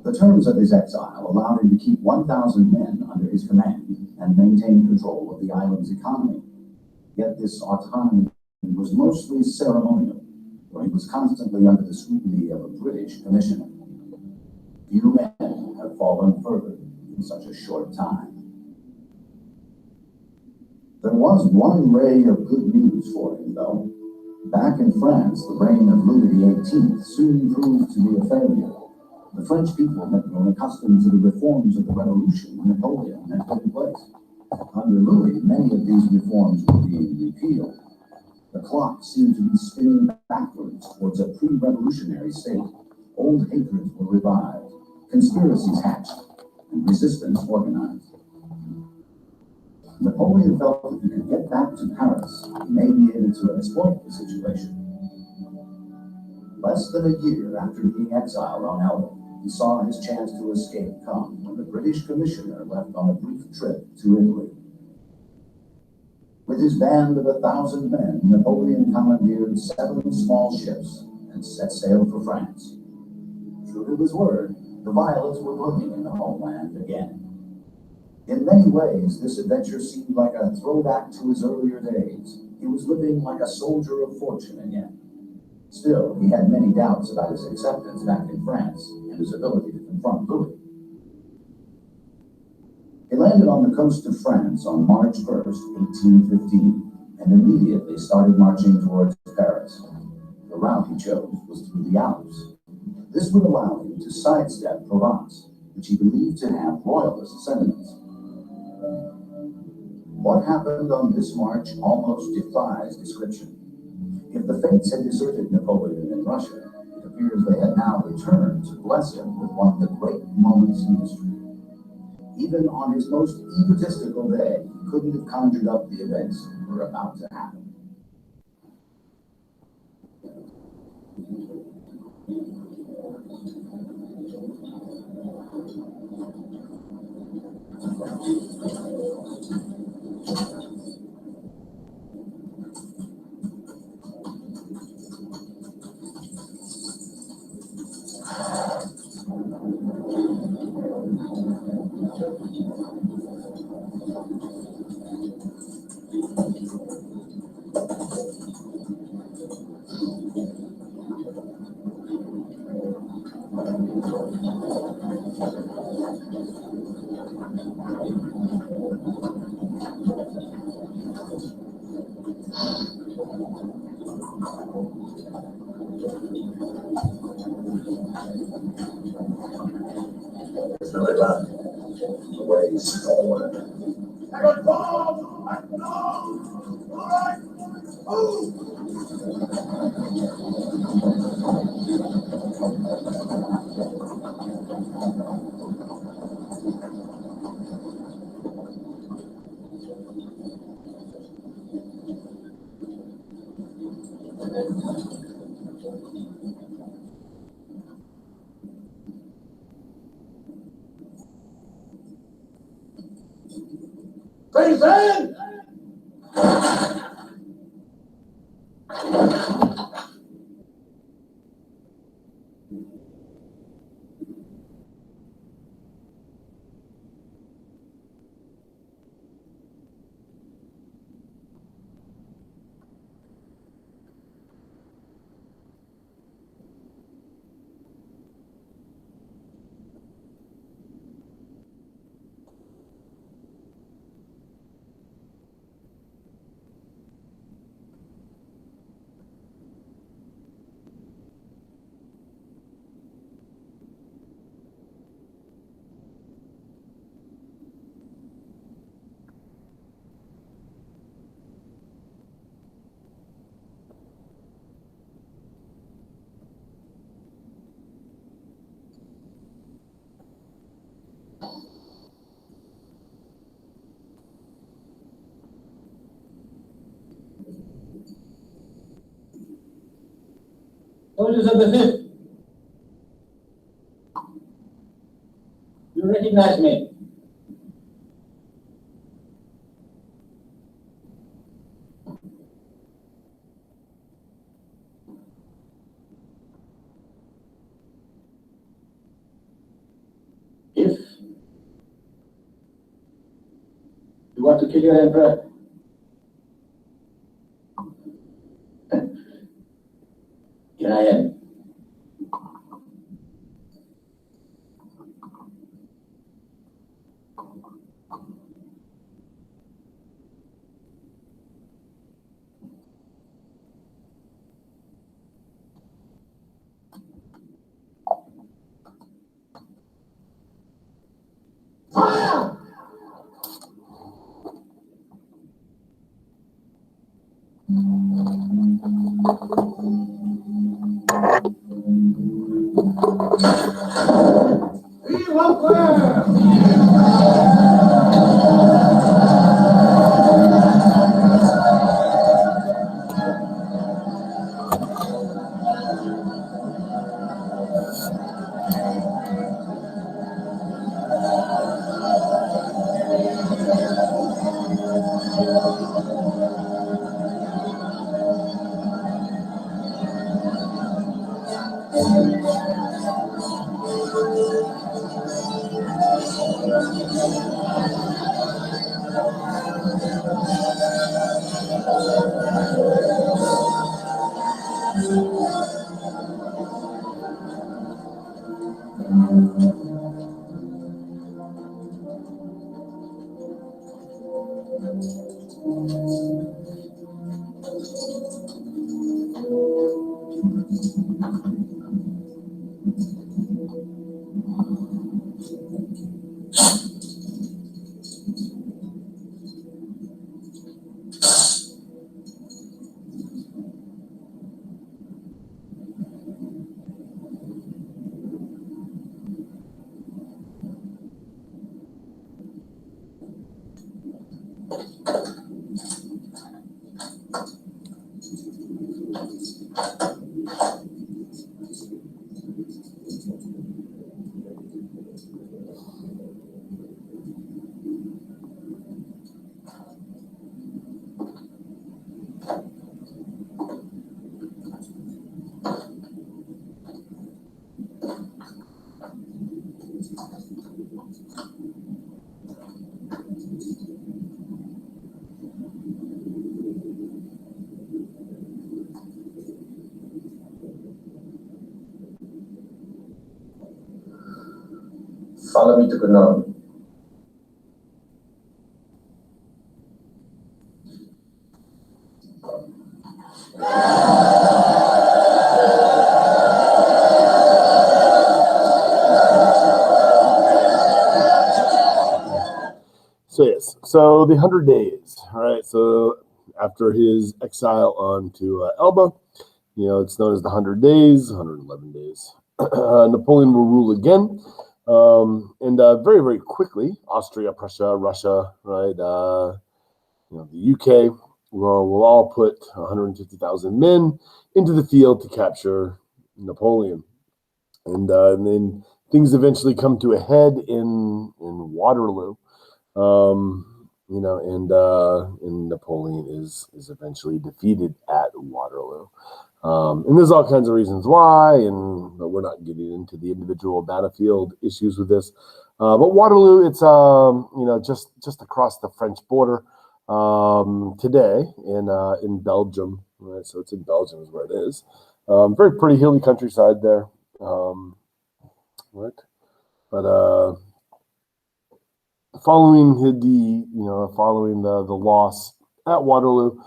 S2: The terms of his exile allowed him to keep 1,000 men under his command and maintain control of the island's economy. Yet this autonomy was mostly ceremonial, for he was constantly under the scrutiny of a British commissioner. Few men have fallen further in such a short time. There was one ray of good news for him, though. Back in France, the reign of Louis XVIII soon proved to be a failure. The French people had grown accustomed to the reforms of the Revolution Napoleon had put in place. Under Louis, many of these reforms were being repealed. The clock seemed to be spinning backwards towards a pre-revolutionary state. Old hatreds were revived, conspiracies hatched, and resistance organized. Napoleon felt that if he could get back to Paris, he may be able to exploit the situation. Less than a year after being exiled on Elba, he saw his chance to escape come when the British commissioner left on a brief trip to Italy. With his band of 1,000 men, Napoleon commandeered 7 small ships and set sail for France. True to his word, the violets were blooming in the homeland again. In many ways, this adventure seemed like a throwback to his earlier days. He was living like a soldier of fortune again. Still, he had many doubts about his acceptance back in France and his ability to confront Louis. He landed on the coast of France on March 1st, 1815, and immediately started marching towards Paris. The route he chose was through the Alps. This would allow him to sidestep Provence, which he believed to have royalist sentiments. What happened on this march almost defies description. If the fates had deserted Napoleon in Russia, it appears they had now returned to bless him with one of the great moments in history. Even on his most egotistical day, he couldn't have conjured up the events that were about to happen. It's really bad. The way he's stolen. I got bombs! I got bombs! All right! Oh! Things in!
S4: Soldiers of the 5th, recognize me. If you want to kill your emperor, here I am. Fire! Follow me to Grenoble.
S1: So yes, so the 100 Days, all right. So after his exile onto Elba, it's known as the 100 Days, 111 days. Napoleon will rule again, and very, very quickly, Austria, Prussia, Russia, right, the UK will all put 150,000 men into the field to capture Napoleon, and then things eventually come to a head in Waterloo. And Napoleon is eventually defeated at Waterloo. And there's all kinds of reasons why, but we're not getting into the individual battlefield issues with this. But Waterloo, it's just across the French border today in Belgium, right? So it's in Belgium is where it is. Very pretty hilly countryside there, right? But following the loss at Waterloo,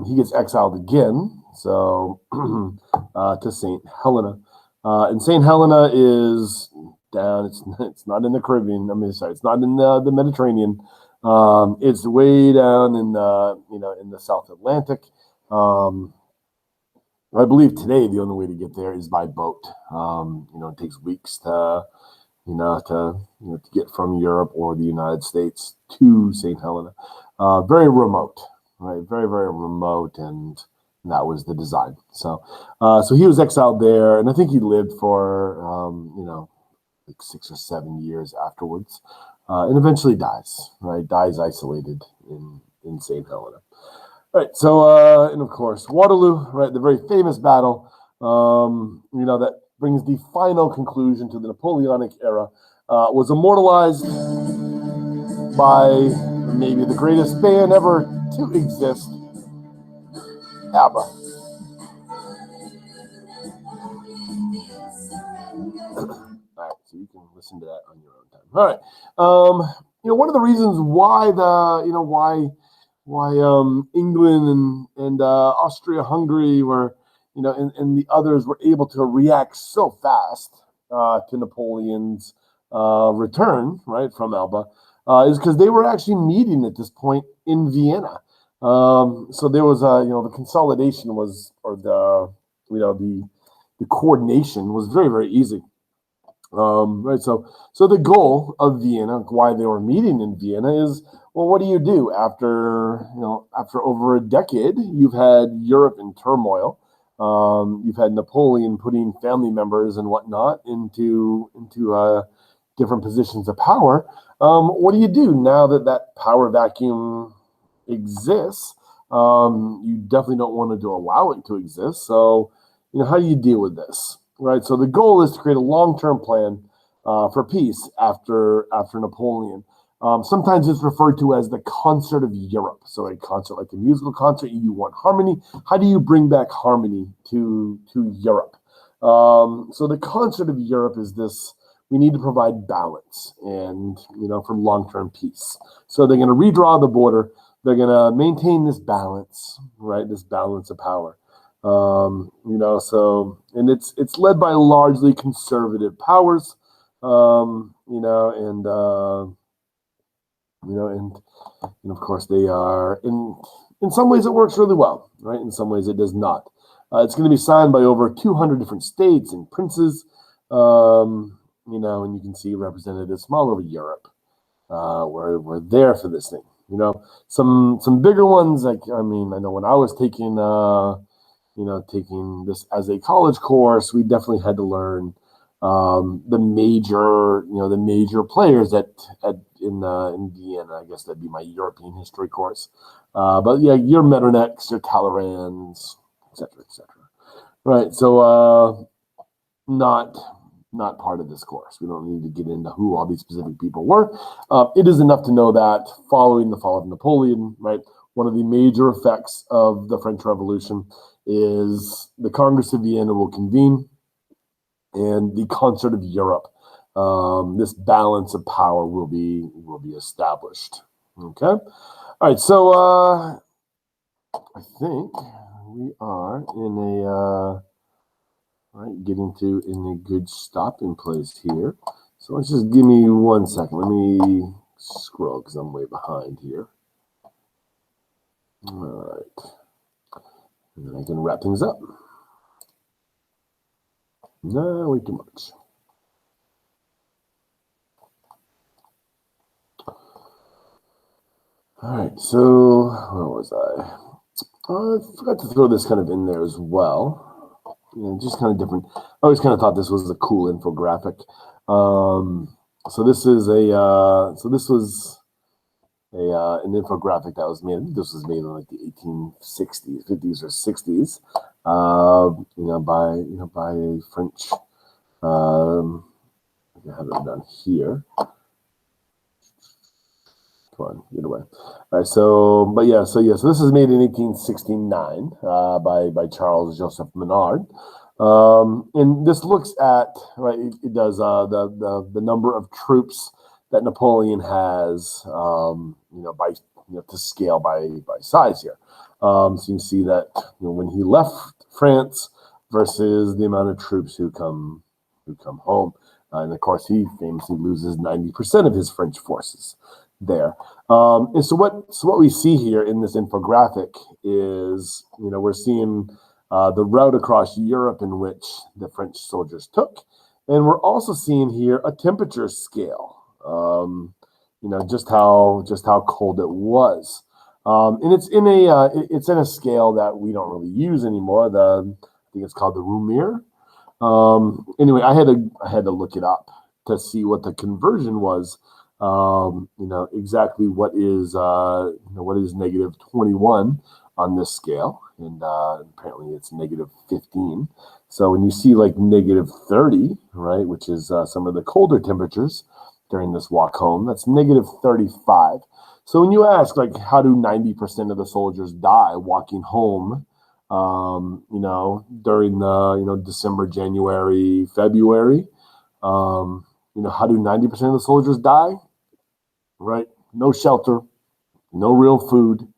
S1: he gets exiled again. So to St. Helena, and St. Helena is down. It's not in the Caribbean. It's not in the Mediterranean. It's way down in the South Atlantic. I believe today the only way to get there is by boat. It takes weeks to get from Europe or the United States to St. Helena. Very remote, right? Very, very remote, and that was the design. So he was exiled there, and I think he lived for like 6 or 7 years afterwards, and eventually dies. Right, dies isolated in St. Helena. Right, so and of course Waterloo, right, the very famous battle, that brings the final conclusion to the Napoleonic era, was immortalized by maybe the greatest band ever to exist, ABBA. All right, so you can listen to that on your own time. All right, one of the reasons why England and Austria-Hungary were, and the others were able to react so fast to Napoleon's return, right, from Elba, is because they were actually meeting at this point in Vienna. So there was, the consolidation was, or the coordination was very, very easy. Right, so the goal of Vienna, why they were meeting in Vienna, is, well, what do you do after over a decade? You've had Europe in turmoil. You've had Napoleon putting family members and whatnot into different positions of power. What do you do now that power vacuum exists? You definitely don't want to allow it to exist. So, how do you deal with this? Right, so the goal is to create a long-term plan for peace after Napoleon. Sometimes it's referred to as the concert of Europe. So a concert, like a musical concert, you want harmony. How do you bring back harmony to Europe? So the concert of Europe is this: we need to provide balance and for long-term peace. So they're going to redraw the border. They're going to maintain this balance, right? This balance of power. And it's led by largely conservative powers, and of course they are in some ways it works really well, right? In some ways it does not. It's going to be signed by over 200 different states and princes, and you can see representatives from all over Europe, were there for this thing. Some bigger ones, like, I know when I was taking this as a college course, we definitely had to learn the major players in Vienna. I guess that'd be my European history course. But yeah, your Metternichs, your Talleyrands, etc., etc. Right. So not part of this course. We don't need to get into who all these specific people were. It is enough to know that following the fall of Napoleon, right, one of the major effects of the French Revolution is the Congress of Vienna will convene, and the concert of Europe, this balance of power will be established. Okay, all right. So I think we are getting in a good stopping place here. So let's just give me 1 second. Let me scroll because I'm way behind here. All right. And then I can wrap things up. No, way too much. All right, so where was I? I forgot to throw this kind of in there as well. Just kind of different. I always kind of thought this was a cool infographic. So this is an infographic that was made. I think this was made in like the 1860s, 50s or 60s, by a French. I have it down here. Come on, get away. All right, so this is made in 1869 by Charles Joseph Menard. And this looks at, right, it does the number of troops that Napoleon has, to scale by size here. So you can see that when he left France versus the amount of troops who come home, and of course he famously loses 90% of his French forces there. And so what we see here in this infographic is, we're seeing the route across Europe in which the French soldiers took, and we're also seeing here a temperature scale. Just how cold it was, and it's in a scale that we don't really use anymore. I think it's called the Rumier. Anyway, I had to look it up, to see what the conversion was. Exactly what is what is negative 21 on this scale, and apparently it's negative 15. So when you see like negative 30, right, which is some of the colder temperatures during this walk home, that's negative 35. So when you ask, like, how do 90% of the soldiers die walking home, during the, December, January, February, how do 90% of the soldiers die? Right? No shelter, no real food,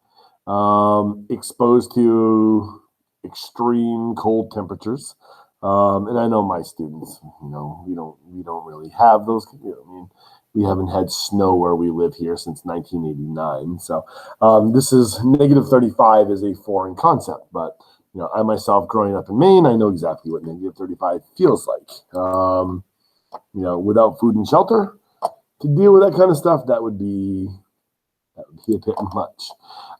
S1: exposed to extreme cold temperatures. And I know my students, we don't really have those. We haven't had snow where we live here since 1989. So this is negative 35 is a foreign concept, but I myself, growing up in Maine, I know exactly what negative 35 feels like. Without food and shelter, to deal with that kind of stuff, that would be a bit much.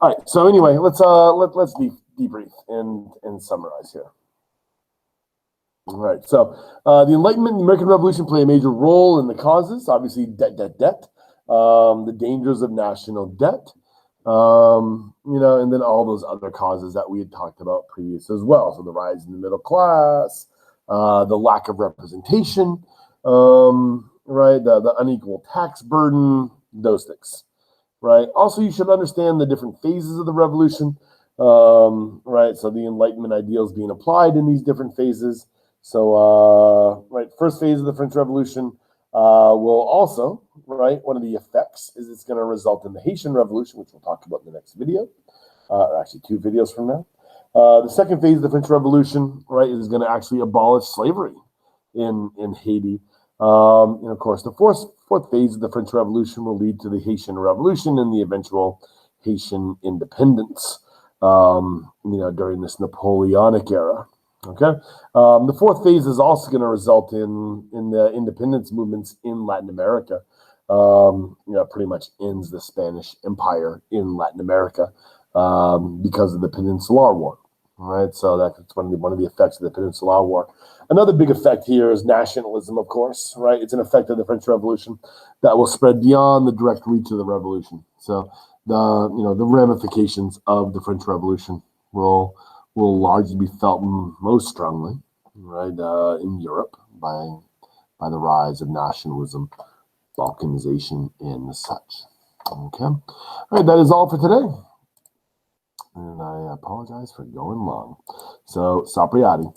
S1: All right. So anyway, let's debrief and summarize here. All right. So the Enlightenment and the American Revolution play a major role in the causes. Obviously, debt, the dangers of national debt, and then all those other causes that we had talked about previous as well. So the rise in the middle class, the lack of representation, right? The unequal tax burden, those things, right? Also, you should understand the different phases of the revolution, right? So the Enlightenment ideals being applied in these different phases. So, right, first phase of the French Revolution will also, right, one of the effects is it's going to result in the Haitian Revolution, which we'll talk about in the next video, actually 2 videos from now. The second phase of the French Revolution, right, is going to actually abolish slavery in Haiti. And of course, the fourth phase of the French Revolution will lead to the Haitian Revolution and the eventual Haitian independence, during this Napoleonic era. Okay. The fourth phase is also going to result in the independence movements in Latin America. Pretty much ends the Spanish Empire in Latin America because of the Peninsular War. All right. So that's one of the effects of the Peninsular War. Another big effect here is nationalism, of course, right? It's an effect of the French Revolution that will spread beyond the direct reach of the revolution. So the ramifications of the French Revolution will largely be felt most strongly, right, in Europe by the rise of nationalism, balkanization, and such. Okay. All right, that is all for today. And I apologize for going long. So, Sapriati.